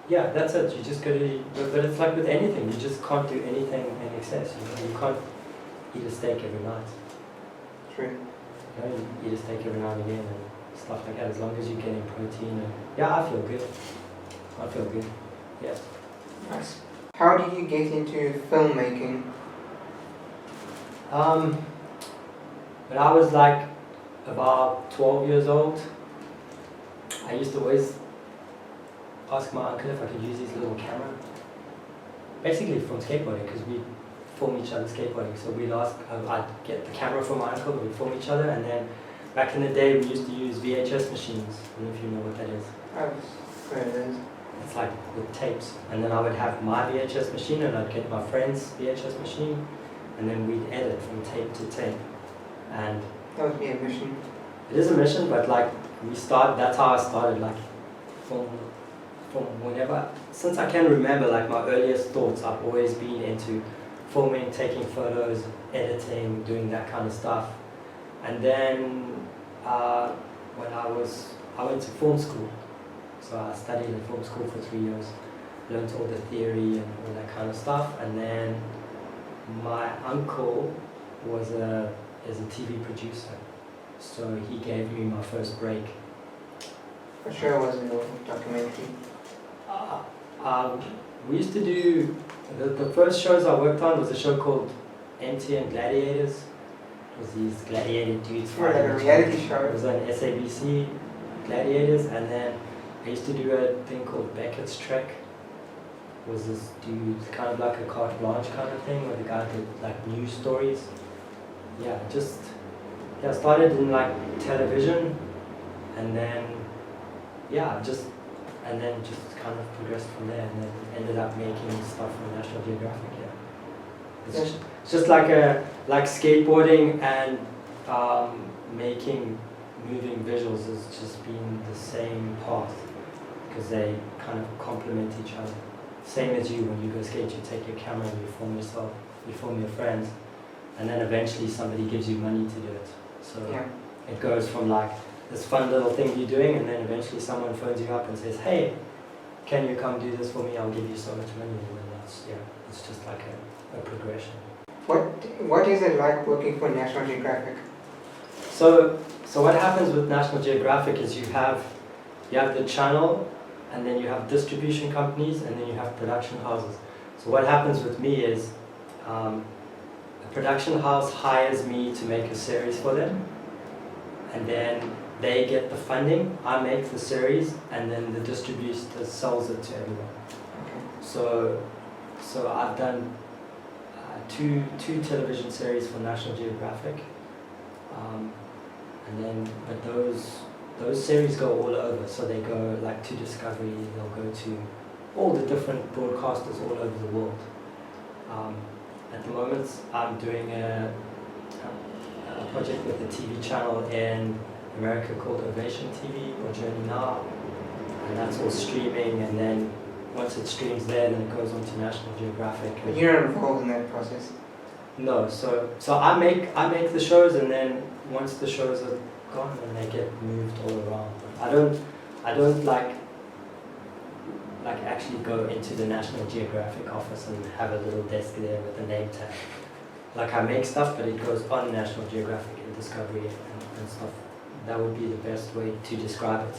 Yeah, that's it. You just gotta eat. But it's like with anything, you just can't do anything in excess. You can't eat a steak every night. True. You know, you eat a steak every now and again and stuff like that. As long as you're getting protein, and I feel good. I feel good. Yeah. Nice. How did you get into filmmaking? When I was like about 12 years old, I used to always ask my uncle if I could use his little camera. Basically from skateboarding, because we film each other skateboarding. So we'd ask, I'd get the camera from my uncle, we'd film each other, and then back in the day we used to use VHS machines. I don't know if you know what that is. I've heard of it. It's like with tapes, and then I would have my VHS machine and I'd get my friend's VHS machine, and then we'd edit from tape to tape. And that would be a mission. It is a mission, but like that's how I started, like from whenever, since I can remember, like my earliest thoughts, I've always been into filming, taking photos, editing, doing that kind of stuff. And then when I went to film school. So I studied in film school for 3 years, learned all the theory and all that kind of stuff. And then my uncle is a TV producer, so he gave me my first break. For sure, was it a documentary? We used to do the first shows I worked on was a show called MTN Gladiators. It was these gladiator dudes. Like a reality show. It was on SABC Gladiators, and then I used to do a thing called Beckett's Trek. It was this dude, kind of like a carte blanche kind of thing, where the guy did like news stories. I started in like television, and then just kind of progressed from there, and then ended up making stuff for National Geographic. It's just like skateboarding and making moving visuals has just been the same path because they kind of complement each other. Same as you, when you go skate, you take your camera and you film yourself, you film your friends, and then eventually somebody gives you money to do it. So it goes from like this fun little thing you're doing, and then eventually someone phones you up and says, hey, can you come do this for me? I'll give you so much money. And then it's just like a progression. What is it like working for National Geographic? So what happens with National Geographic is you have the channel, and then you have distribution companies, and then you have production houses. So what happens with me is a production house hires me to make a series for them, and then they get the funding, I make the series, and then the distributor sells it to everyone. So I've done two television series for National Geographic, but those series go all over. So they go like to Discovery, they'll go to all the different broadcasters all over the world. At the moment, I'm doing a project with a TV channel in America called Ovation TV or Journey Now, and that's all streaming, and then once it streams there, then it goes on to National Geographic. But you're not involved in that process? No, so I make the shows, and then once the shows are gone, then they get moved all around. I don't like actually go into the National Geographic office and have a little desk there with a name tag. Like I make stuff, but it goes on National Geographic and Discovery and stuff. That would be the best way to describe it.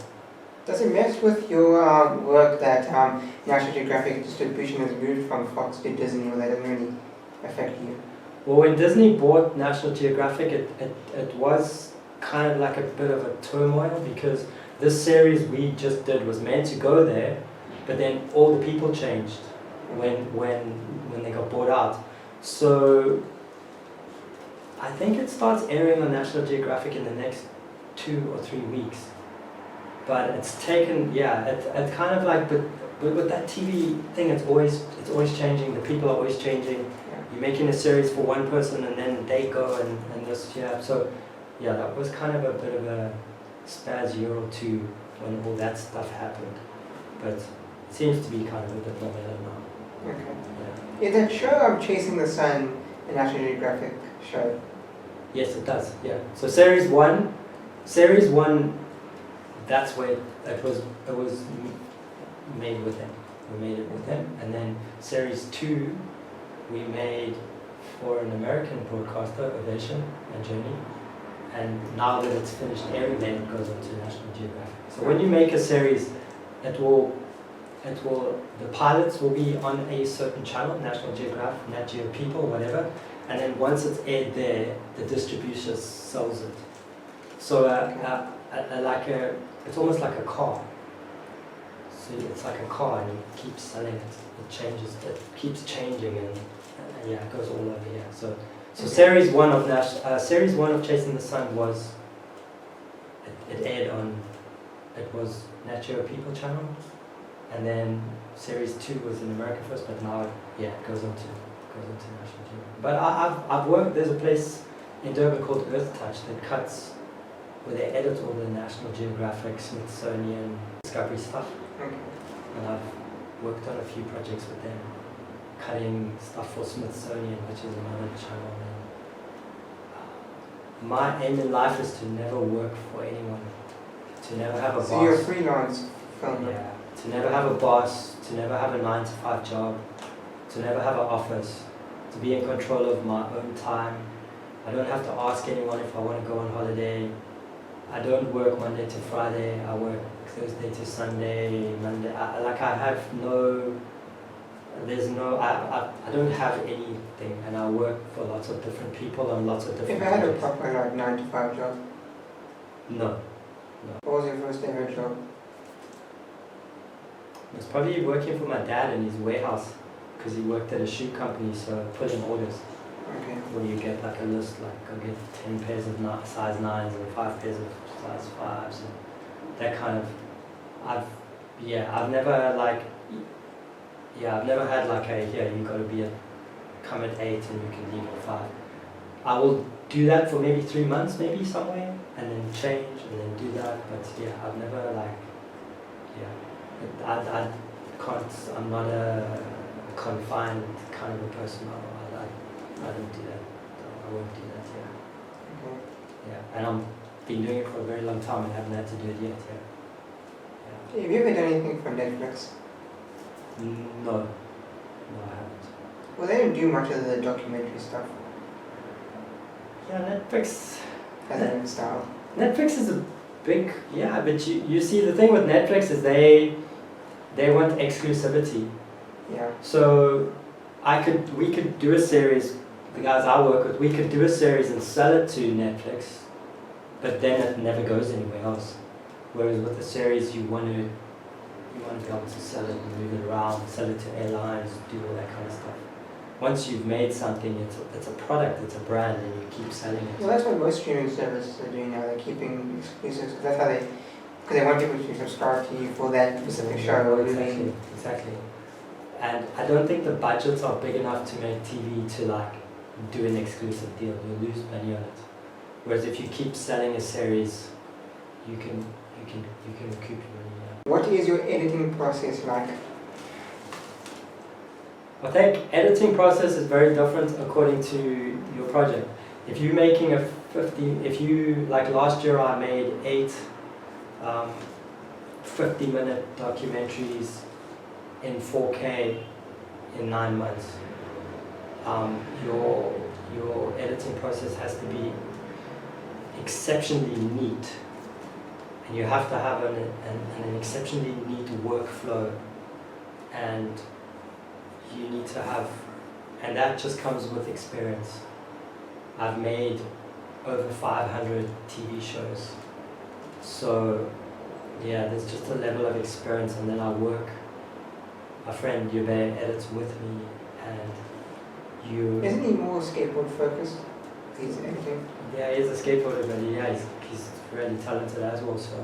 Does it mess with your work that National Geographic distribution has moved from Fox to Disney, or that doesn't really affect you? Well, when Disney bought National Geographic, it was kind of like a bit of a turmoil, because this series we just did was meant to go there, but then all the people changed when they got bought out. So I think it starts airing on National Geographic in the next 2 or 3 weeks. But it's taken, it's kind of like, but with that TV thing, it's always changing. The people are always changing. You're making a series for one person, and then they go and this, So that was kind of a bit of a spaz year or two when all that stuff happened. But it seems to be kind of a bit more mellow now. Okay. Is that show Chasing the Sun a National Geographic show? Yes, it does. Yeah. So series one, that's where it was made with him. We made it with him, and then series 2 we made for an American broadcaster, Ovation and Journey. And now that it's finished airing, then it goes on to National Geographic. So when you make a series, the pilots will be on a certain channel, National Geographic, Nat Geo People, whatever. And then once it's aired there, the distributor sells it. So it's almost like a car. So it's like a car, and you keep selling it. It changes. It keeps changing, and it goes all over. Yeah. So series one of Chasing the Sun was. It aired on. It was Nat Geo People channel, and then series 2 was in America first, but now it goes on to National Geographic. But I've worked. There's a place in Durban called Earth Touch that cuts, where they edit all the National Geographic, Smithsonian, Discovery stuff. Okay. And I've worked on a few projects with them, cutting stuff for Smithsonian, which is another channel. And my aim in life is to never work for anyone, to never have a boss. So you're a freelance filmer? Yeah, to never have a boss, to never have a 9-to-5 job, to never have an office, to be in control of my own time. I don't have to ask anyone if I want to go on holiday. I don't work Monday to Friday. I work Thursday to Sunday, Monday. I don't have anything, and I work for lots of different people on lots of different Have you had a projects. proper 9-to-5 job? No. What was your first ever job? It was probably working for my dad in his warehouse, because he worked at a shoe company, so putting orders. Okay. Where you get like a list, like I get 10 pairs of size 9s and 5 pairs of size 5s, and that kind of. I've never had like a, here you got to be a come at 8 and you can leave at 5. I will do that for maybe 3 months, maybe somewhere, and then change and then do that. But yeah, I've never I can't. I'm not a confined kind of a person. I don't do that. I won't do that. Yeah. Okay. Yeah, and I've been doing it for a very long time and haven't had to do it yet. Yeah. Have you ever done anything for Netflix? No, I haven't. Well, they don't do much of the documentary stuff. Yeah, Netflix. Has their own style. Netflix is a big, but you see the thing with Netflix is they want exclusivity. Yeah. So we could do a series, the guys I work with, we could do a series and sell it to Netflix, but then it never goes anywhere else. Whereas with a series you want to be able to sell it and move it around, sell it to airlines, do all that kind of stuff. Once you've made something, it's a product, it's a brand, and you keep selling it. Well, that's what most streaming services are doing now. They're keeping exclusives. That's how because they want people to subscribe to you for that specific show or movie. Exactly. And I don't think the budgets are big enough to make TV to like do an exclusive deal. You'll lose money on it. Whereas if you keep selling a series, you can recoup your money. Yeah. What is your editing process like? I think editing process is very different according to your project. If you're making like last year I made 8 50-minute documentaries in 4K in 9 months. Your editing process has to be exceptionally neat, and you have to have an exceptionally neat workflow, and you need to have, and that just comes with experience. I've made over 500 TV shows, so yeah, there's just a level of experience, and then I work. My friend Yube edits with me, and Isn't he more skateboard focused? He's editing. Yeah, he's a skateboarder, but yeah, he's really talented as well. So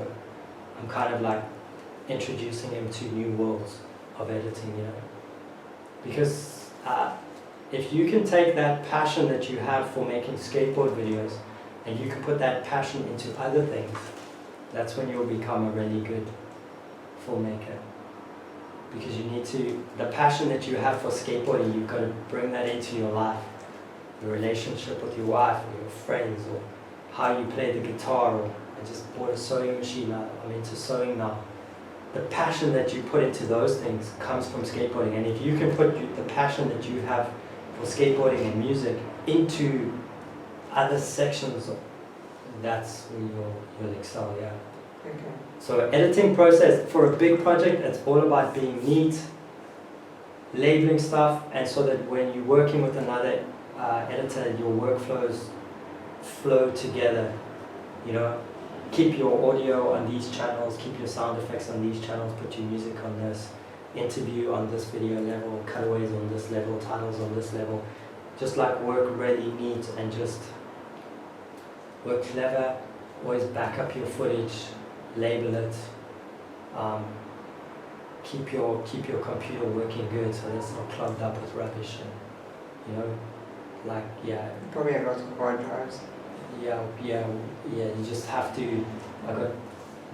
I'm kind of like introducing him to new worlds of editing, you know. Because if you can take that passion that you have for making skateboard videos and you can put that passion into other things, that's when you'll become a really good filmmaker. Because you need to, the passion that you have for skateboarding, you've got to bring that into your life. Your relationship with your wife or your friends, or how you play the guitar, or I just bought a sewing machine now, I'm into sewing now. The passion that you put into those things comes from skateboarding, and if you can put the passion that you have for skateboarding and music into other sections, that's when you'll excel, yeah. Okay. So editing process for a big project, it's all about being neat, labeling stuff, and so that when you're working with another editor, your workflows flow together. You know, keep your audio on these channels, keep your sound effects on these channels, put your music on this, interview on this video level, cutaways on this level, titles on this level. Just like work really neat and just work clever. Always back up your footage, label it. Keep your computer working good so it's not plugged up with rubbish. And, you know, like yeah. You probably have lots of hard drives. Yeah. You just have to. I got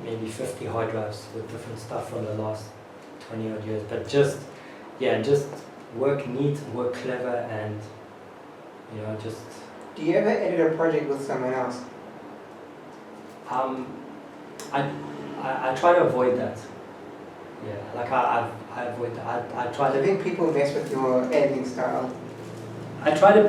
maybe 50 hard drives with different stuff from the last 20 odd years. But just work neat, work clever, and you know just. Do you ever edit a project with someone else? I try to avoid that. Yeah, like I avoid that. I try Do you to. think people mess with your editing style? I try to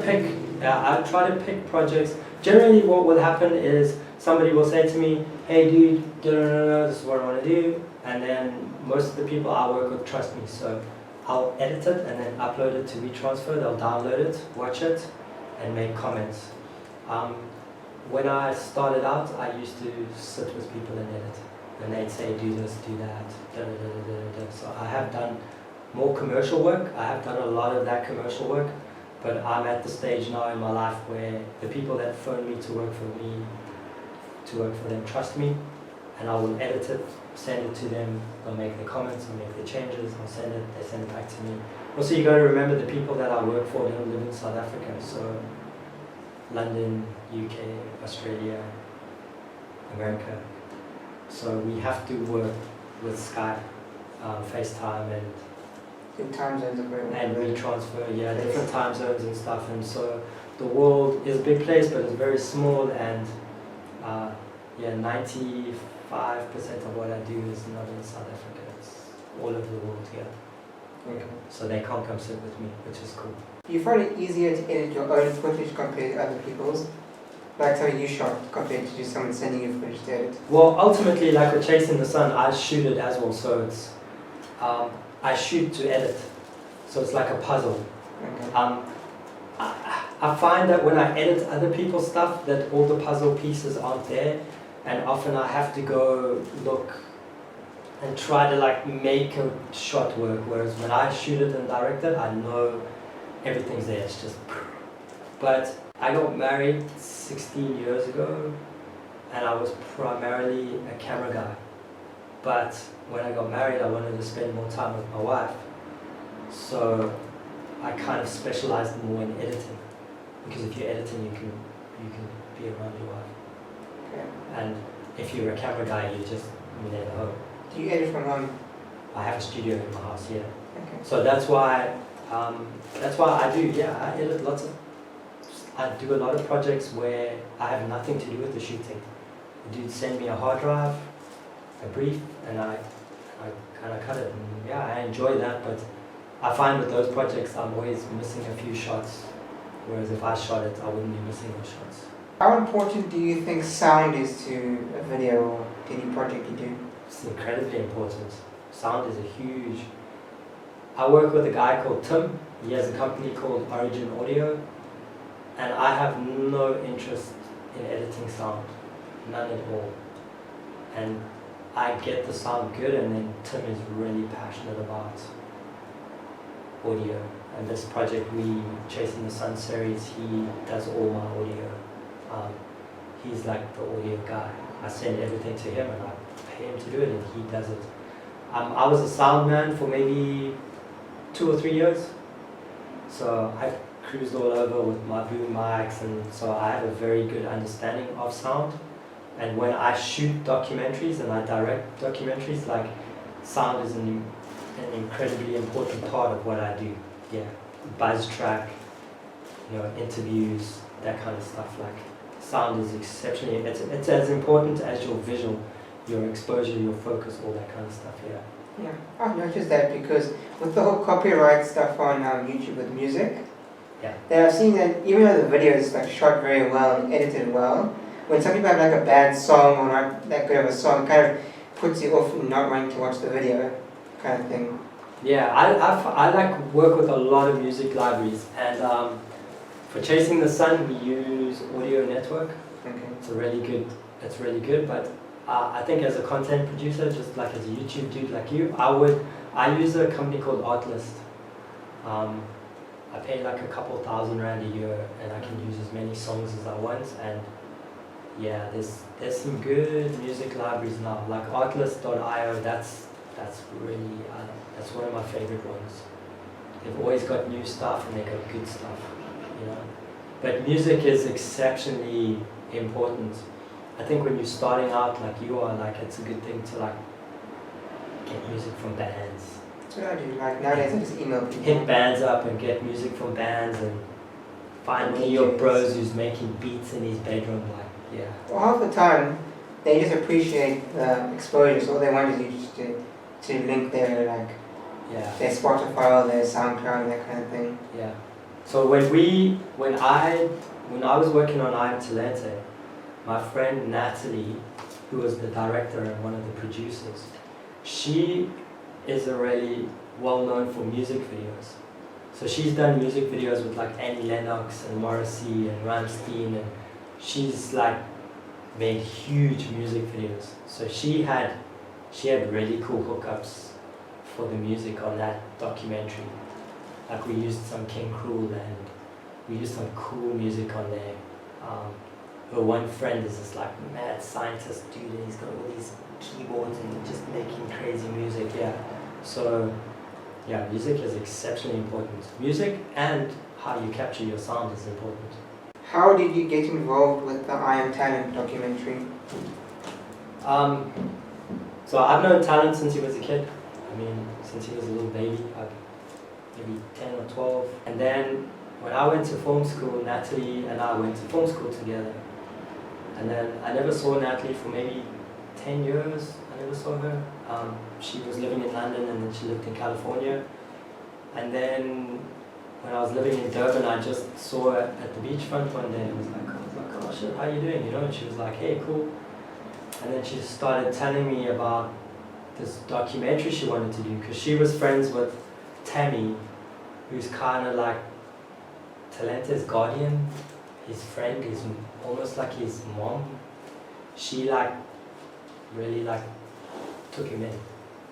pick projects. Generally, what will happen is somebody will say to me, "Hey, dude, this is what I want to do," and then most of the people I work with trust me, so I'll edit it and then upload it to WeTransfer. They'll download it, watch it, and make comments. When I started out, I used to sit with people and edit, and they'd say, "Do this, do that." So I have done more commercial work. I have done a lot of that commercial work. But I'm at the stage now in my life where the people that phone me to work for them, trust me, and I will edit it, send it to them, they'll make the comments, I'll make the changes, I'll send it, they send it back to me, Also, you got to remember the people that I work for don't live in South Africa. So, London, UK, Australia, America. So we have to work with Skype, FaceTime, The time zones are very and we transfer, different time zones and stuff. And so the world is a big place, but it's very small. And 95% of what I do is not in South Africa. It's all over the world here. Okay. So they can't come sit with me, which is cool. Do you find it easier to edit your own footage compared to other people's? Like something you shot compared to just someone sending you footage to edit? Well, ultimately, like with Chasing the Sun, I shoot it as well. So it's I shoot to edit. So it's like a puzzle. Okay. I find that when I edit other people's stuff, that all the puzzle pieces aren't there, and often I have to go look and try to like make a shot work. Whereas when I shoot it and direct it, I know everything's there. It's just. But I got married 16 years ago, and I was primarily a camera guy. But when I got married, I wanted to spend more time with my wife. So I kind of specialized more in editing, because if you're editing, you can be around your wife. Okay. And if you're a camera guy, you're never home. Do you edit from home? I have a studio in my house, yeah. Okay. So that's why I do, I edit I do a lot of projects where I have nothing to do with the shooting. The dude send me a hard drive, a brief, and I kind of cut it. And I enjoy that, but I find with those projects I'm always missing a few shots, whereas if I shot it, I wouldn't be missing those shots. How important do you think sound is to a video or to any project you do? It's incredibly important. Sound is a huge... I work with a guy called Tim. He has a company called Origin Audio, and I have no interest in editing sound, none at all. And I get the sound good, and then Tim is really passionate about audio. And this project, Chasing the Sun series, he does all my audio. He's like the audio guy. I send everything to him and I pay him to do it, and he does it. I was a sound man for maybe 2 or 3 years. So I cruised all over with my boom mics, and so I have a very good understanding of sound. And when I shoot documentaries and I direct documentaries, like, sound is an incredibly important part of what I do. Buzz track, interviews, that kind of stuff. Like, sound is exceptionally, it's as important as your visual, your exposure, your focus, all that kind of stuff. Yeah, I've noticed that because with the whole copyright stuff on YouTube with music, that I've seen that even though the video is like shot very well and edited well, when some people have like a bad song or not that good of a song, it kind of puts you off not wanting to watch the video, kind of thing. Yeah, I like work with a lot of music libraries, and for Chasing the Sun we use Audio Network. Okay. It's really good, but I think as a content producer, just like as a YouTube dude like you, I use a company called Artlist. I pay like a couple $1,000 a year, and I can use as many songs as I want. And there's some good music libraries now, like Artlist.io. That's really that's one of my favorite ones. They've always got new stuff and they got good stuff, But music is exceptionally important. I think when you're starting out like you are, like, it's a good thing to like get music from bands. That's what I do. Like nowadays I just email people. Hit bands up and get music from bands, and find one of your bros who's making beats in his bedroom. Well, half the time they just appreciate the exposure, so all they want is you just to link their their Spotify or their SoundCloud, that kind of thing. Yeah. So when I was working on I Am Thalente, my friend Natalie, who was the director and one of the producers, she is really well known for music videos. So she's done music videos with like Annie Lennox and Morrissey and Rammstein, and she's like made huge music videos. So she had really cool hookups for the music on that documentary. Like, we used some King Cruel, and we used some cool music on there. Her one friend is this like mad scientist dude, and he's got all these keyboards and just making crazy music. So Yeah, music is exceptionally important. Music and how you capture your sound is important. How did you get involved with the I Am Talent documentary? So I've known Talent since he was a kid. I mean, since he was a little baby, maybe 10 or 12. And then when I went to film school, Natalie and I went to film school together. And then I never saw Natalie for maybe 10 years. I never saw her. She was living in London and then she lived in California. And then when I was living in Durban, I just saw her at the beachfront one day and I was like, oh shit, how are you doing? You know, and she was like, hey, cool. And then she started telling me about this documentary she wanted to do because she was friends with Tammy, who's kind of like Thalente's guardian, his friend, he's almost like his mom. She like really like took him in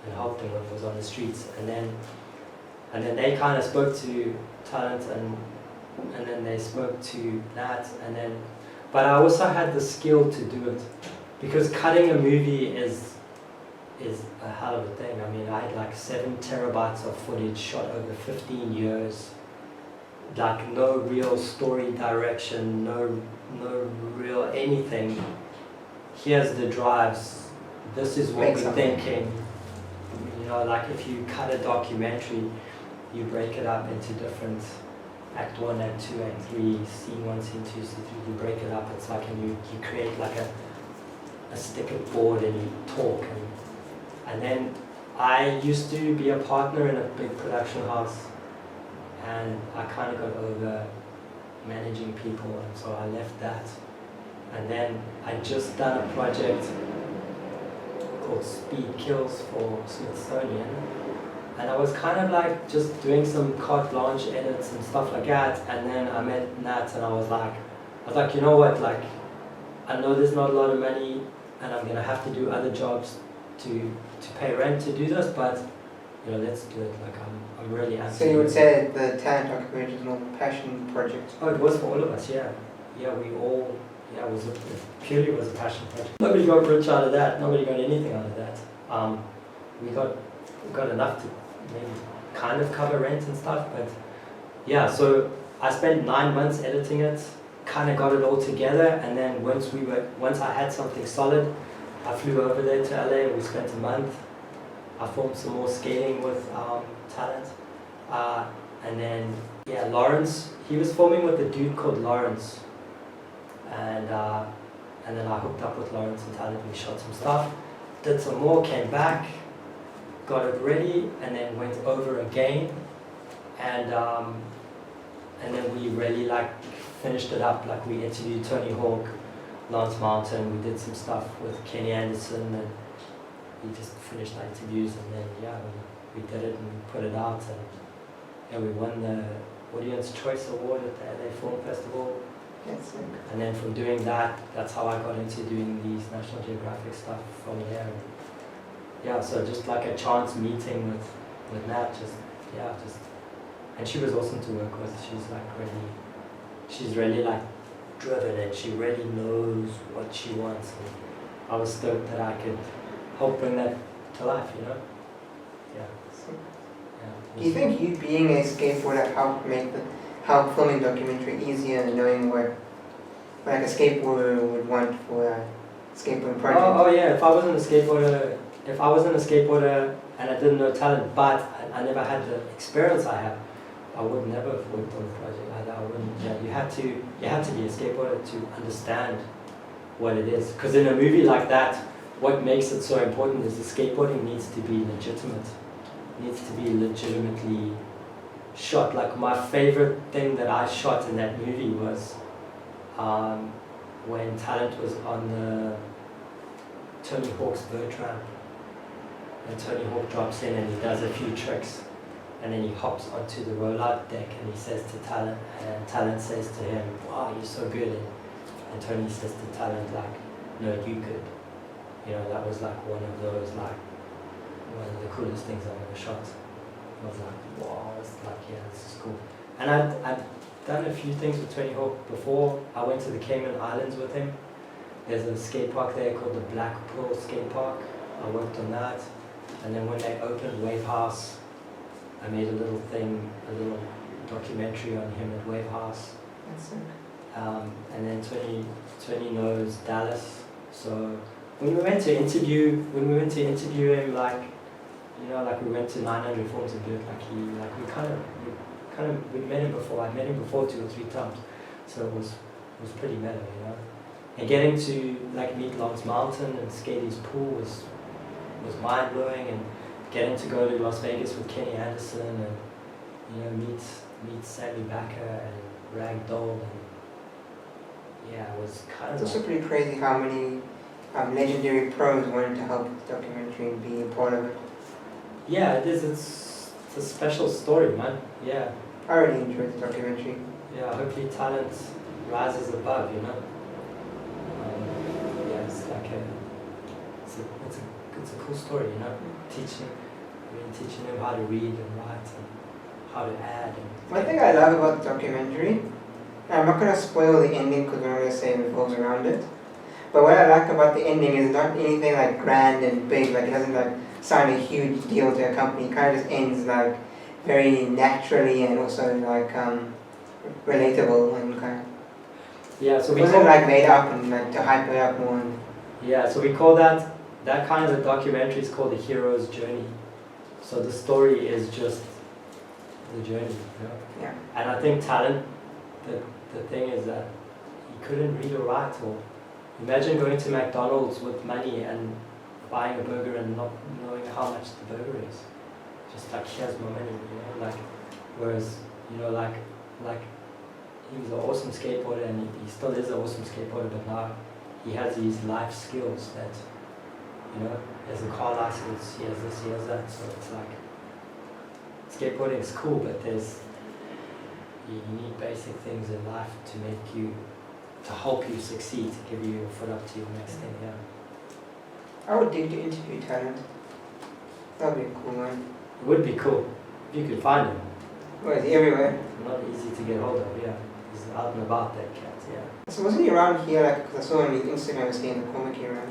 and helped him when he was on the streets. And then they kind of spoke to Talent and then they spoke to Nat but I also had the skill to do it because cutting a movie is a hell of a thing. I mean, I had like 7 terabytes of footage shot over 15 years, like no real story direction, no real anything. Here's the drives, this is what we're thinking. You know, like if you cut a documentary, you break it up into different act 1, act 2, act 3, scene 1, scene 2, scene 3, you break it up. It's like, and you create like a sticker board and you talk. And then I used to be a partner in a big production house and I kind of got over managing people and so I left that. And then I just done a project called Speed Kills for Smithsonian. And I was kind of like just doing some carte blanche edits and stuff like that. And then I met Nat and I was like, you know what, like, I know there's not a lot of money and I'm gonna have to do other jobs to pay rent to do this, but you know, let's do it. Like I'm really anxious. So you would say that the talent documentary is a normal passion project? Oh, it was for all of us, yeah. Yeah, we all, yeah, it purely was a passion project. Nobody got rich out of that. Nobody got anything out of that. We got enough to maybe kind of cover rent and stuff, but yeah. So I spent 9 months editing it, kind of got it all together, and then once I had something solid, I flew over there to LA and we spent a month. I filmed some more skating with Talent. And then, yeah, Lawrence, he was filming with a dude called Lawrence. And then I hooked up with Lawrence and Talent and we shot some stuff. Did some more, came back, got it ready, and then went over again. And then we really like finished it up. Like we interviewed Tony Hawk, Lance Mountain, we did some stuff with Kenny Anderson, and we just finished the interviews, and then yeah, we did it and we put it out, and yeah, we won the Audience Choice Award at the LA Film Festival. That's sick. And then from doing that, that's how I got into doing these National Geographic stuff from here. And yeah, so just like a chance meeting with Nat, and she was awesome to work with. She's really like driven and she really knows what she wants. And I was stoked that I could help bring that to life, you know? Yeah. Yeah. Do you think you being a skateboarder helped filming documentary easier and knowing what like a skateboarder would want for a skateboarding project? Oh yeah, if I wasn't a skateboarder and I didn't know Talent, but I never had the experience I have, I would never have worked on the project. I wouldn't. Yeah, you had to be a skateboarder to understand what it is. Because in a movie like that, what makes it so important is the skateboarding needs to be legitimate. It needs to be legitimately shot. Like my favorite thing that I shot in that movie was when Talent was on the Tony Hawk's bird ramp. And Tony Hawk drops in and he does a few tricks. And then he hops onto the rollout deck and he says to Talent, and Talent says to him, wow, you're so good. And Tony says to Talent, like, no, you could. You know, that was like one of the coolest things I've ever shot. I was like, wow, it's like, yeah, this is cool. And I'd done a few things with Tony Hawk before. I went to the Cayman Islands with him. There's a skate park there called the Black Pearl Skate Park. I worked on that. And then when they opened Wave House, I made a little thing, a little documentary on him at Wave House. That's it. And then 20 knows Dallas. So when we went to interview him, like, you know, like we went to 900 Forms of Dirt, like we met him before. I met him before 2 or 3 times, so it was pretty meta, you know. And getting to like meet Lance Mountain and skate his pool was mind blowing, and getting to go to Las Vegas with Kenny Anderson and, you know, meet Sammy Backer and Rag Doll, and yeah, it was kind of. It's also pretty crazy how many legendary pros wanted to help with the documentary and be a part of it. Yeah, it is. It's a special story, man. Yeah. I really enjoyed the documentary. Yeah, hopefully talent rises above, you know. Yeah, it's like it's a cool story, you know. Teaching them how to read and write and how to add. And One thing I love about the documentary, I'm not going to spoil the ending because I'm going to say it revolves around it. But what I like about the ending is not anything like grand and big, like it doesn't like sign a huge deal to a company. It kind of just ends like very naturally and also like relatable and kind of. yeah, so It wasn't like made up and like to hype it up more. Yeah, so we call that kind of a documentary is called the hero's journey. So the story is just the journey, you know. Yeah. And I think talent, the thing is that he couldn't read or write, or imagine going to McDonald's with money and buying a burger and not knowing how much the burger is. Just like, here's my money, you know, like, whereas, you know, like he was an awesome skateboarder, and he still is an awesome skateboarder, but now he has these life skills that, you know, he has a car license, he has this, he has that, so it's like, skateboarding is cool, but you need basic things in life to help you succeed, to give you your foot up to your next thing, yeah. I would dig to interview talent. That would be a cool one. It would be cool if you could find him. Well, is he everywhere? Not easy to get hold of, yeah. He's out and about, that cat, yeah. So wasn't he around here, like, because I saw him on Instagram was in the comic around.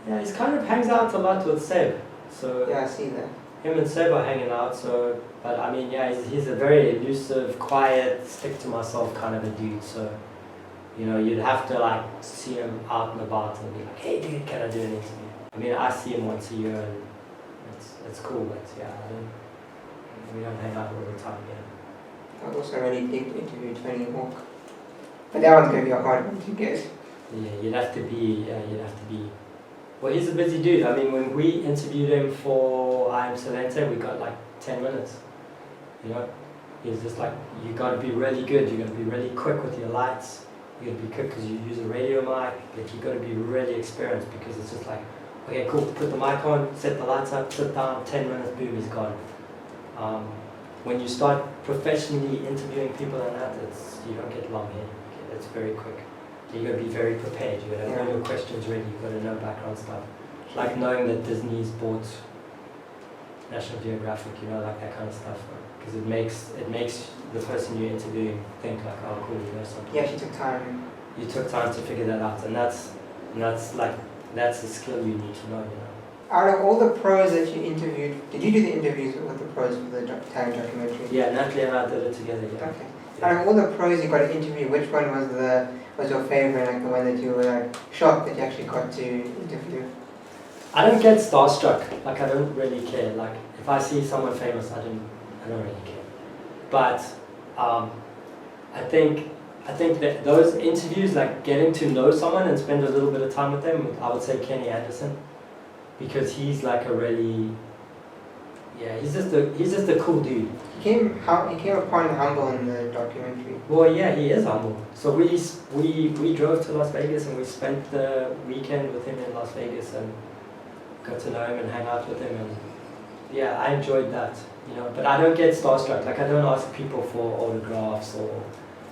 Yeah, he's kind of hangs out a lot with Seb. So Yeah, I see that. him and Seb are hanging out, so, but I mean, yeah, he's a very elusive, quiet, stick to myself kind of a dude, so, you know, you'd have to like see him out and about and be like, hey dude, can I do an interview? I mean, I see him once a year and it's cool, but yeah, we don't hang out all the time, yeah. I would also really dig to interview Tony Hawk. But that one's going to be a hard one to get. Yeah, you'd have to be, well, he's a busy dude. I mean, when we interviewed him for I Am Thalente, we got like 10 minutes, you know. He's just like, you got to be really good, you got to be really quick with your lights, you got to be quick because you use a radio mic, like you got to be really experienced, because it's just like, okay, cool, put the mic on, set the lights up, sit down, 10 minutes, boom, he's gone. When you start professionally interviewing people and that, you don't get long here. It's very quick. You got to be very prepared. You got to have all your questions ready. You got to know background stuff. Like knowing that Disney's bought National Geographic, you know, like that kind of stuff. Because it makes the person you're interviewing think like, oh, cool, you know something. Yeah, she took time. You took time to figure that out, and that's the skill you need to know, you know. Out of all the pros that you interviewed, did you do the interviews with the pros for the talent documentary? Yeah, Natalie and I did it together, yeah. Okay. Out of all the pros you got to interview, which one was your favorite, like the one that you were like shocked that you actually got to interview? I don't get starstruck. Like I don't really care. Like if I see someone famous, I don't really care. But I think that those interviews, like getting to know someone and spend a little bit of time with them, I would say Kenny Anderson, because he's like a really, he's just a cool dude. He came upon humble in the documentary. Well, yeah, he is humble. So we drove to Las Vegas and we spent the weekend with him in Las Vegas and got to know him and hang out with him, and yeah, I enjoyed that, you know. But I don't get starstruck. Like I don't ask people for autographs or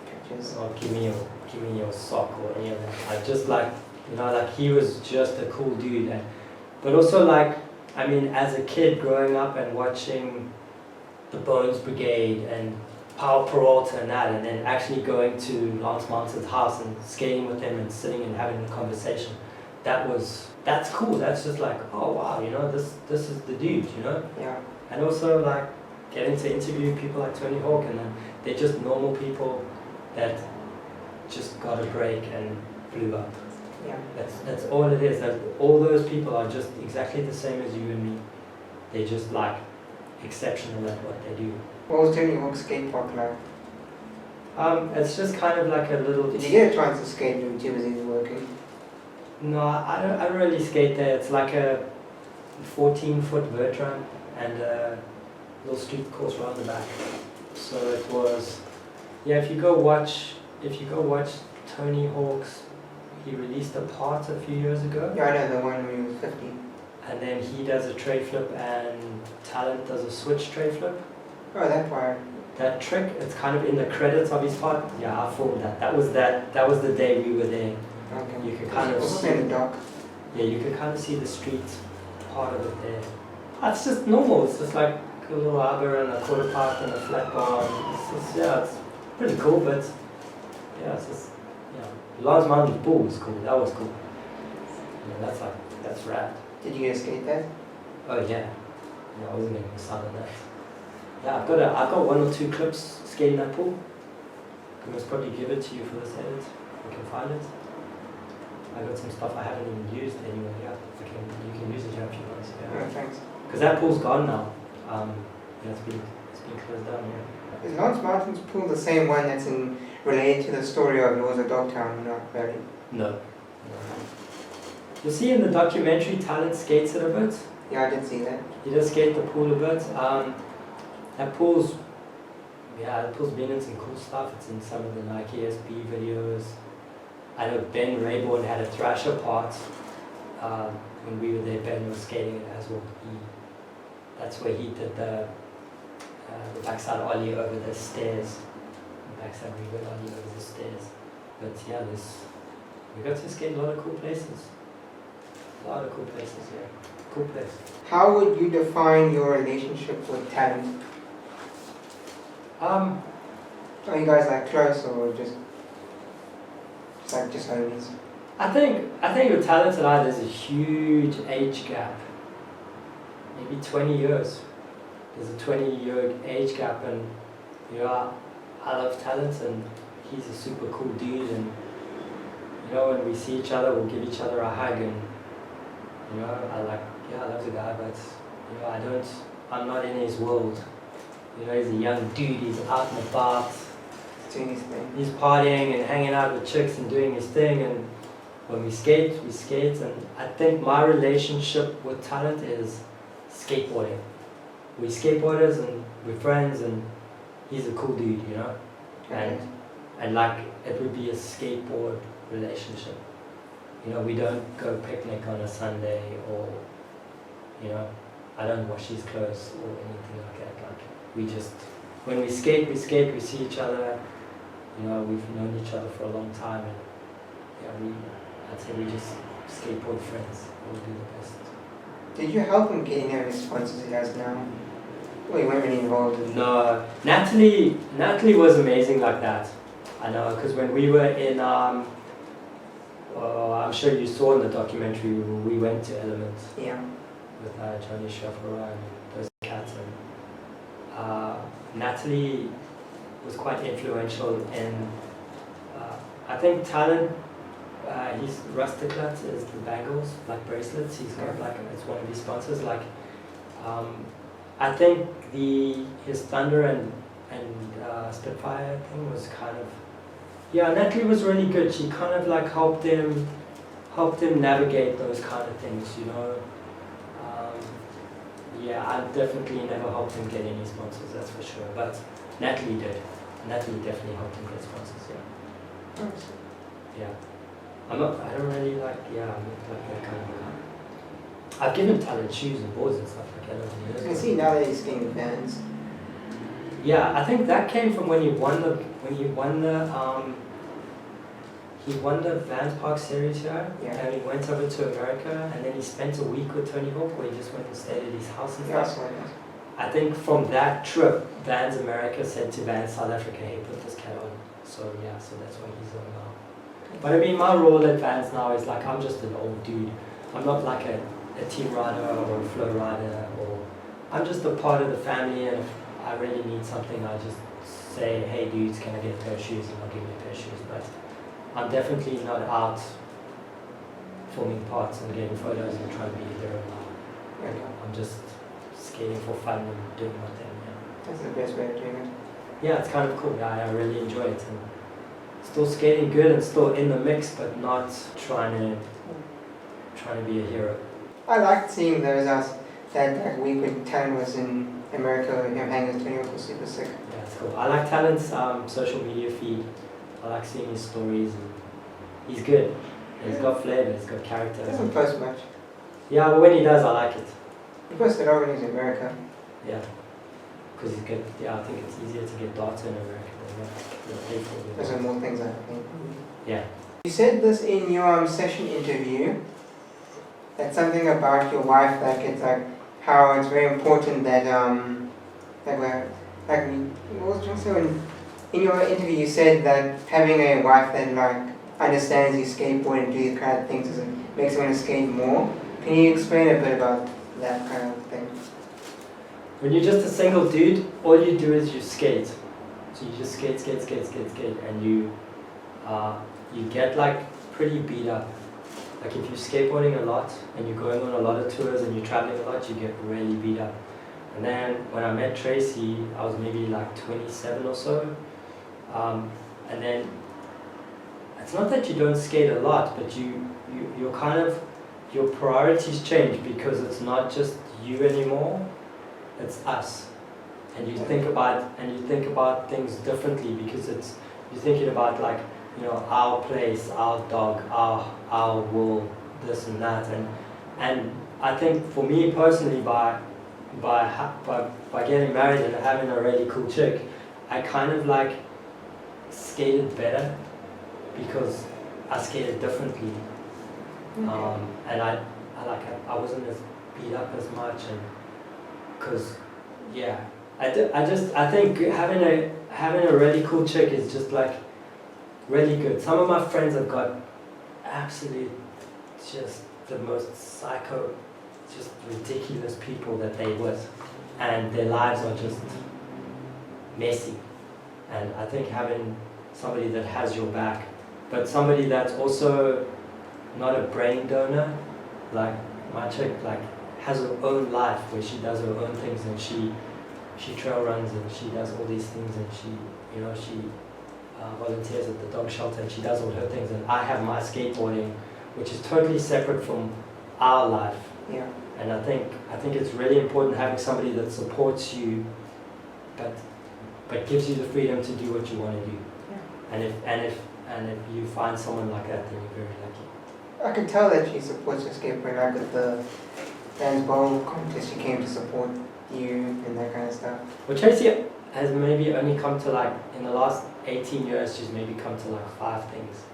pictures or give me your sock or any of that. I just like, you know, like he was just a cool dude. But also like, I mean, as a kid growing up and watching the Bones Brigade and Powell Peralta and that, and then actually going to Lance Mountain's house and skating with him and sitting and having a conversation, that's cool. That's just like, oh wow, you know, this is the dude, you know. Yeah. And also like, getting to interview people like Tony Hawk, and then they're just normal people that just got a break and blew up. Yeah. That's all it is. That all those people are just exactly the same as you and me. They're just like exceptional at what they do. What was Tony Hawk's skate park like? It's just kind of like a little. Did you get a chance to skate with you as he was working? No, I don't really skate there. It's like a 14-foot vert ramp and a little street course around the back. So it was, yeah. If you go watch Tony Hawk's, he released a part a few years ago. Yeah, I know the one when he was 50. And then he does a tray flip and Talent does a switch tray flip. Oh, that part. That trick, it's kind of in the credits of his part. Yeah, I filmed that. That was the day we were there. Okay. You could kind of see in the dock. Yeah, you could kind of see the street part of it there. It's just normal. It's just like a little arbor and a quarter pipe and a flat bar. It's pretty cool, but yeah, it's just Lars Mountain Pool was cool. That was cool. Yeah, that's rad. Did you get to skate that? Oh yeah. I wasn't going to miss out on that. Yeah, I've got 1 or 2 clips skating that pool. I must probably give it to you for this edit. You can find it. I got some stuff I haven't even used anyway. Yeah, you can use it if you want. Yeah. Oh, thanks. Because that pool's gone now. It's been closed down. Yeah. Is Lance Martin's pool the same one that's related to the story of Laws of Dogtown? Not really. No. You'll see in the documentary, Talent skates it a bit. Yeah, I did see that. He does skate the pool a bit. That pool's been in some cool stuff. It's in some of the Nike SB videos. I know Ben Rayborn had a Thrasher part when we were there. Ben was skating it as well. That's where he did the backside ollie over the stairs. The backside reverse ollie over the stairs. But yeah, we got to skate a lot of cool places. A lot of cool places, yeah. Cool place. How would you define your relationship with Talent? Are you guys like close or just homies? I think with Talent and I, there's a huge age gap. Maybe 20 years. There's a 20-year age gap, and I love Talent, and he's a super cool dude, and when we see each other, we'll give each other a hug, and I love the guy, but I'm not in his world. He's a young dude, he's out and about, Doing his thing. he's partying and hanging out with chicks and doing his thing, and when we skate, and I think my relationship with Talent is skateboarding. We're skateboarders and we're friends, and he's a cool dude, and like it would be a skateboard relationship. We don't go picnic on a Sunday, or I don't wash his clothes or anything like that. Like we just, when we skate, we see each other. We've known each other for a long time, and I'd say we just skateboard friends. We'll do the best. Did you help him getting any sponsors he has now? Well, you weren't really involved in. No, Natalie was amazing like that. I know, because when we were in, I'm sure you saw in the documentary, we went to Element. Yeah. With Johnny Shafara and those cats, and Natalie was quite influential in. I think Talent. His Rusticlat is the bangles, like bracelets. He's got it's one of his sponsors. I think his Thunder and Spitfire thing was kind of. Yeah, Natalie was really good. She kind of helped him navigate those kind of things, Yeah, I definitely never helped him get any sponsors, that's for sure. But Natalie did. Natalie definitely helped him get sponsors, yeah. Nice. Yeah. I don't really I'm not like that kind of guy. I've given Talent shoes and boards and stuff like that over the years. I can see now that he's skating Vans. Yeah, I think that came from when he won the Vans Park Series here, Yeah. and he went over to America, and then he spent a week with Tony Hawk, where he just went and stayed at his house and Yeah, I stuff. saw that. I think from that trip, Vans America said to Vans South Africa, hey, put this cat on. So so that's why he's on now. But I mean, my role at Vans now is I'm just an old dude. I'm not like a team rider or a flow rider, or I'm just a part of the family, and I really need something, I just say, hey dudes, can I get a pair of shoes? And I'll give you a pair of shoes. But I'm definitely not out filming parts and getting photos and trying to be a hero now. I'm just skating for fun and doing my thing. Yeah. That's the best way of doing it. Yeah, it's kind of cool. Yeah, I really enjoy it. And still skating good and still in the mix, but not trying to be a hero. I liked seeing those that week when Talent was in America and him hanging with 21 was super sick. Yeah, it's cool. I like Talent's social media feed. I like seeing his stories. And he's good. He's got flavor. He's got character. He doesn't post much. Yeah, but when he does, I like it. He posted over when he was in America. Yeah, because he's good. Yeah, I think it's easier to get data in America than There's some more things I think. Yeah. You said this in your session interview. That's something about your wife, like it's like how it's very important that in your interview you said that having a wife that like understands you skateboard and do these kind of things makes you want to skate more. Can you explain a bit about that kind of thing? When you're just a single dude, all you do is you skate. So you just skate, and you get like pretty beat up. Like if you're skateboarding a lot and you're going on a lot of tours and you're traveling a lot, you get really beat up. And then when I met Tracy, I was maybe like 27 or so. And then it's not that you don't skate a lot, but you're kind of, your priorities change because it's not just you anymore, it's us. And you think about things differently because you're thinking about like, you know, our place, our dog, our world, this and that, and I think for me personally, by getting married and having a really cool chick, I kind of like skated better because I skated differently, and I wasn't as beat up as much, and because yeah, I think having a really cool chick is just like really good. Some of my friends have got absolute, just the most psycho, just ridiculous people that they with, and their lives are just messy. And I think having somebody that has your back, but somebody that's also not a brain donor, like my chick, like has her own life where she does her own things and she trail runs and she does all these things and she volunteers at the dog shelter and she does all her things, and I have my skateboarding, which is totally separate from our life. Yeah. And I think it's really important having somebody that supports you, but gives you the freedom to do what you want to do. Yeah. And if you find someone like that, then you're very lucky. I can tell that she supports your skateboarding. Like with the dance bowl contest, she came to support you and that kind of stuff. Well, Tracy has maybe only come to like, in the last 18 years, she's maybe come to like 5 things.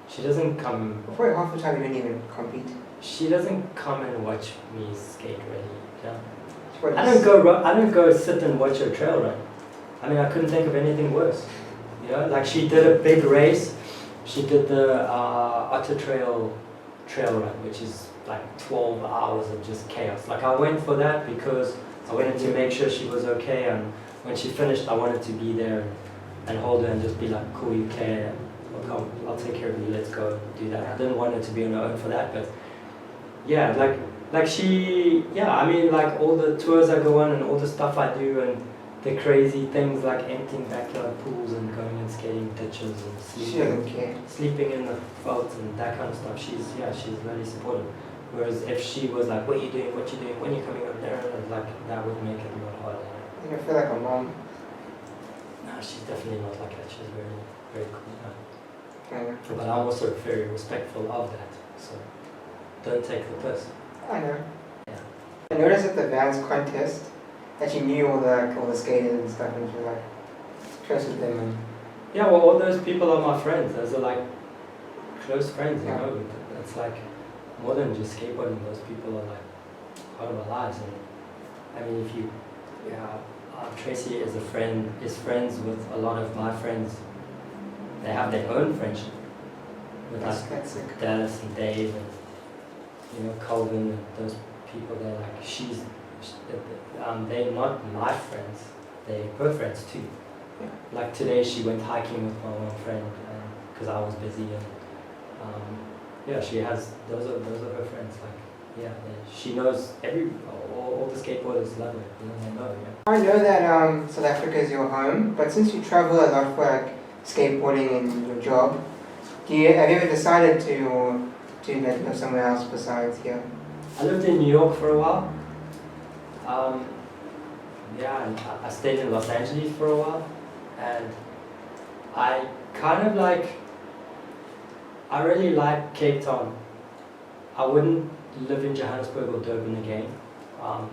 She doesn't come... Probably half the time you don't even compete. She doesn't come and watch me skate really. Yeah? I don't go sit and watch her trail run. I mean, I couldn't think of anything worse. You know, like she did a big race. She did the Otter Trail run, which is like 12 hours of just chaos. Like I went for that because I wanted to make sure she was okay, and when she finished, I wanted to be there and hold her and just be like, cool, you care, I'll take care of you, let's go do that. I didn't want her to be on her own for that, but yeah, like she, yeah, I mean, like all the tours I go on and all the stuff I do and the crazy things like emptying backyard pools and going and skating ditches and sleeping in the boats and that kind of stuff, she's really supportive. Whereas if she was like, what are you doing, when are you coming over there, like that would make it a lot harder. You don't feel like a mom? No, she's definitely not like that. She's very, very cool. Yeah. But I'm also very respectful of that. So don't take the piss. I know. Yeah. I noticed at the Vans contest that you knew all the skaters and stuff, and you were like close with them. And yeah, well, all those people are my friends. Those are like close friends, you yeah. know. It's like more than just skateboarding. Those people are like part of our lives. And I mean, if you, Tracy is friends with a lot of my friends. They have their own friendship with that's Dallas and Dave and Colvin and those people. They're like they're not my friends. her friends too. Yeah. Like today, she went hiking with my one friend because I was busy, and yeah, she has those are her friends. Like she knows all the skateboarders love it. You know, they know. Yeah. I know that South Africa is your home, but since you travel a lot for like skateboarding and your job, have you ever decided to go somewhere else besides here? I lived in New York for a while. And I stayed in Los Angeles for a while, and I kind of I really like Cape Town. I wouldn't live in Johannesburg or Durban again. I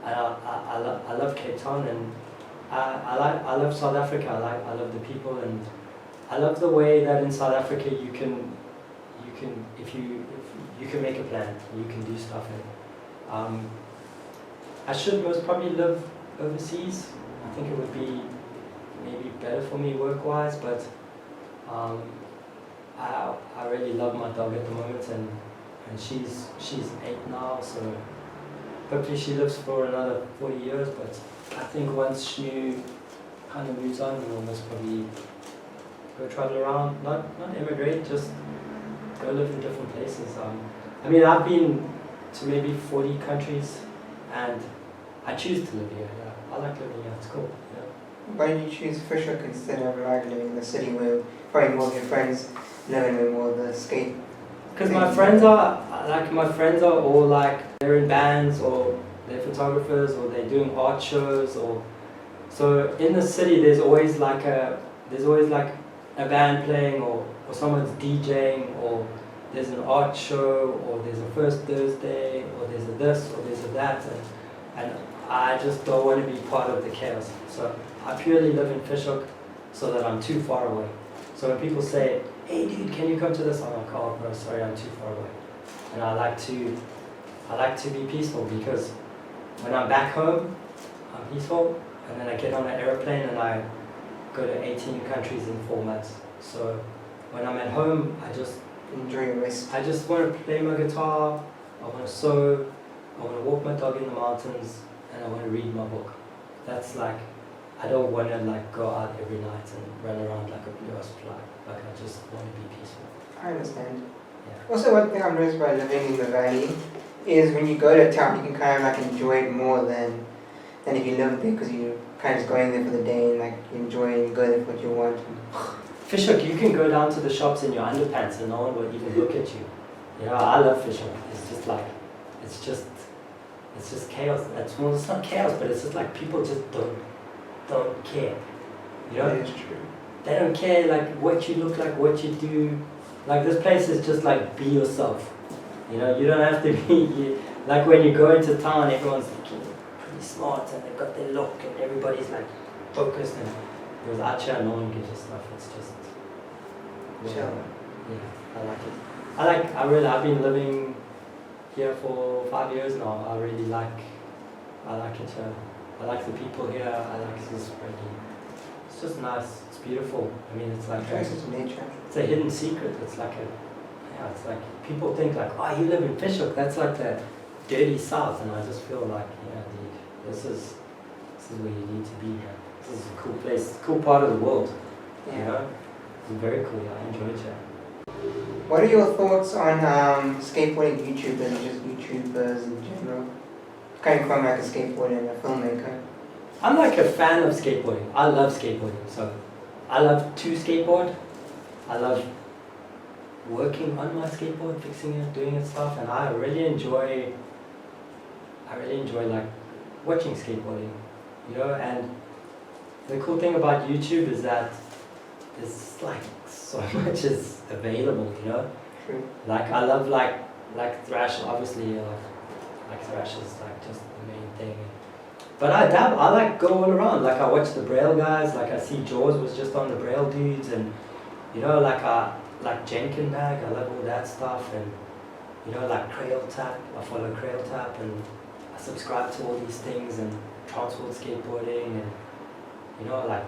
love Cape Town, and I love South Africa. I love the people, and I love the way that in South Africa you can make a plan, you can do stuff. And I should most probably live overseas. I think it would be maybe better for me work-wise, but I really love my dog at the moment, and she's 8 now, so hopefully she lives for another 40 years. But I think once she kind of moves on, we'll most probably go travel around, not immigrate, just go live in different places. I mean, I've been to maybe 40 countries, and I choose to live here. Yeah, I like living here. It's cool. Yeah. Why did you choose Fisher instead of like living in the city where probably more of your friends live in, more of the skate? Because my friends are all like they're in bands, or they're photographers, or they're doing art shows, or so in the city there's always like a band playing, or someone's DJing, or there's an art show, or there's a First Thursday, or there's a this, or there's a that, and I just don't want to be part of the chaos. So I purely live in Fishhook so that I'm too far away. So when people say, hey dude, can you come to this? I'm like, oh no, sorry, I'm too far away. And I like to be peaceful, because when I'm back home, I'm peaceful, and then I get on an airplane and I go to 18 countries in 4 months. So when I'm at home, I just enjoy your rest. I just want to play my guitar, I want to sew, I want to walk my dog in the mountains, and I want to read my book. That's like, I don't want to like go out every night and run around like a blue fly. Like I just want to be peaceful. I understand. Yeah. Also, one thing I've noticed by living in the valley is when you go to town, you can kind of like enjoy it more than if you live there, because you're kind of just going there for the day and like you enjoy and you go there for what you want. Fishhook, you can go down to the shops in your underpants and no one will even look at you. You know, I love Fishhook. It's just like, it's just chaos. It's not chaos, but it's just like people just don't care. You know? That is true. They don't care like what you look like, what you do. Like this place is just like be yourself. You know, you don't have to be like when you go into town, everyone's looking pretty smart and they've got their look and everybody's like focused, and whereas out here no one gives a stuff. It's just chill. Yeah, I like it. I've been living here for 5 years now. I like it here. I like the people here. I like this really. It's just nice. It's beautiful. I mean, it's like nature. It's a hidden secret. It's like it's like people think like, oh, you live in Fishhook. That's like the dirty South, and I just feel like, dude, this is where you need to be. Here. This is a cool place, cool part of the world. Yeah. You know, it's very cool. I enjoy it here. What are your thoughts on skateboarding YouTubers and just YouTubers in general? Coming from like a skateboarder and a filmmaker. I'm like a fan of skateboarding. I love skateboarding. So I love to skateboard. I love working on my skateboard, fixing it, doing it stuff, and I really enjoy like watching skateboarding. You know, and the cool thing about YouTube is that there's like so much is available, you know. True. Like I love like thrash, obviously. Like thrash is like just the main thing. But I dabble. I like go all around. Like I watch the Braille guys. Like I see Jaws was just on the Braille dudes, and you know, like Jenkin Bag. I love all that stuff, and you know, like Crail Tap. I follow Crail Tap, and I subscribe to all these things, and transport skateboarding, and you know, like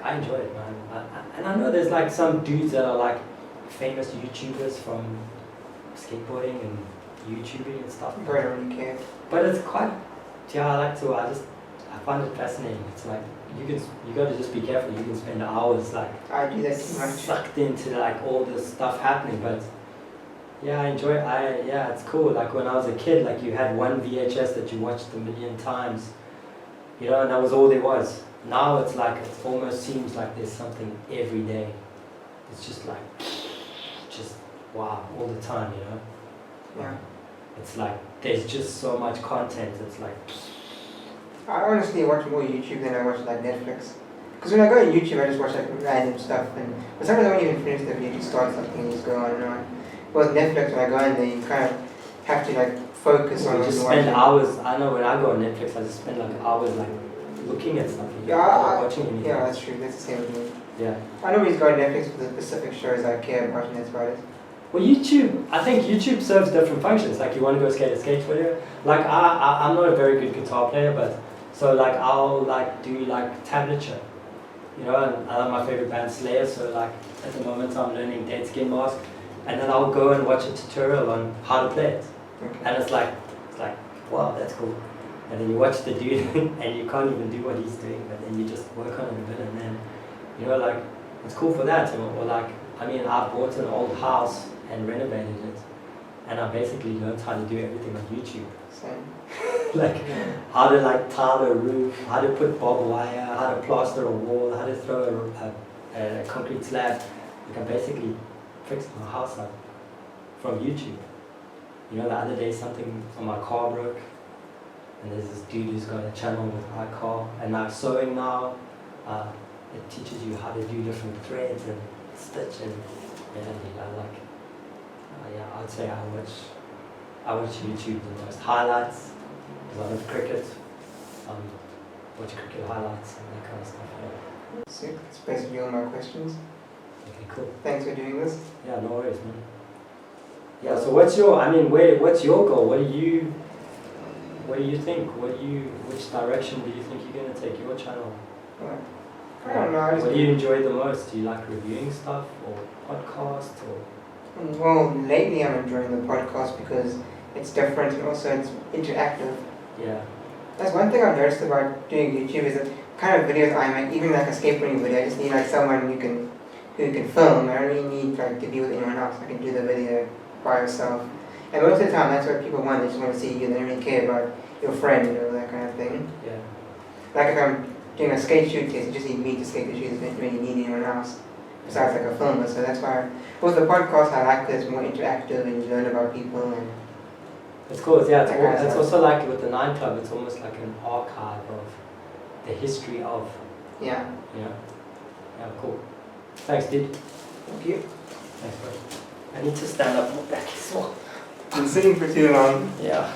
I enjoy it, man. And I know there's like some dudes that are like famous YouTubers from skateboarding and YouTubing and stuff. I don't really care. But it's quite, I I find it fascinating. It's like you got to just be careful. You can spend hours like I do that too much. sucked into like all this stuff happening, but yeah, I enjoy. Yeah, it's cool. Like when I was a kid, like you had one VHS that you watched a million times, you know, and that was all there was. Now it's like it almost seems like there's something every day. It's just like, just wow, all the time, you know. Yeah. It's like there's just so much content. It's like I honestly watch more YouTube than I watch like Netflix. Because when I go on YouTube, I just watch like random stuff, but sometimes I won't even finish the video. You start something and you just go on and on. But with Netflix, when I go in there, you kind of have to like focus on you what just you're spend watching. hours. I know when I go on Netflix, I just spend like hours like looking at something. Yeah, not watching anything. Yeah, that's true. That's the same with me. Yeah. I always go on Netflix for the specific shows I care about, and that's about it. Well, YouTube, I think YouTube serves different functions. Like you want to go skate a skate video. Like I'm not a very good guitar player, but so like I'll like do like tablature, you know. And I love my favorite band Slayer, so like at the moment I'm learning Dead Skin Mask, and then I'll go and watch a tutorial on how to play it. Okay. And it's like wow, that's cool. And then you watch the dude and you can't even do what he's doing, but then you just work on it a bit, and then you know like it's cool for that. Or like I mean I bought an old house and renovated it, and I basically learned how to do everything on YouTube. Same. Like how to like tile a roof, how to put barbed wire, how to plaster a wall, how to throw a concrete slab. Like I basically fixed my house up from YouTube. You know, the other day something on my car broke, and there's this dude who's got a channel with my car, and like sewing now, it teaches you how to do different threads and stitch and yeah, I'd say I watch YouTube the most. Highlights, a lot of cricket, watch cricket highlights and that kind of stuff. Yeah. Sick. That's basically all my questions. Okay, cool. Thanks for doing this. Yeah, no worries, man. Yeah, so what's your goal? What do you think? Which direction do you think you're going to take your channel? I don't know. What do you enjoy the most? Do you like reviewing stuff or podcast or? Well, lately I'm enjoying the podcast because it's different and also it's interactive. Yeah. That's one thing I've noticed about doing YouTube is the kind of videos I make, even like a skateboarding video, I just need like someone who can film. I don't really need like to be with anyone else. I can do the video by yourself. And most of the time that's what people want. They just want to see you. They don't really care about your friend, you know, that kind of thing. Yeah. Like if I'm doing a skate shoot test, you just need me to skate the shoot. You don't really need anyone else besides like a filmer. So that's why with the podcast I like that it's more interactive and you learn about people and it's cool. Yeah, That it's also like with the 9 Club, it's almost like an archive of the history of, yeah. you know. Yeah, cool. Thanks, dude. Thank you. Thanks, bro. I need to stand up more back as well. Been sitting for too long. Yeah.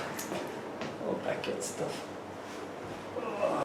More back and stuff.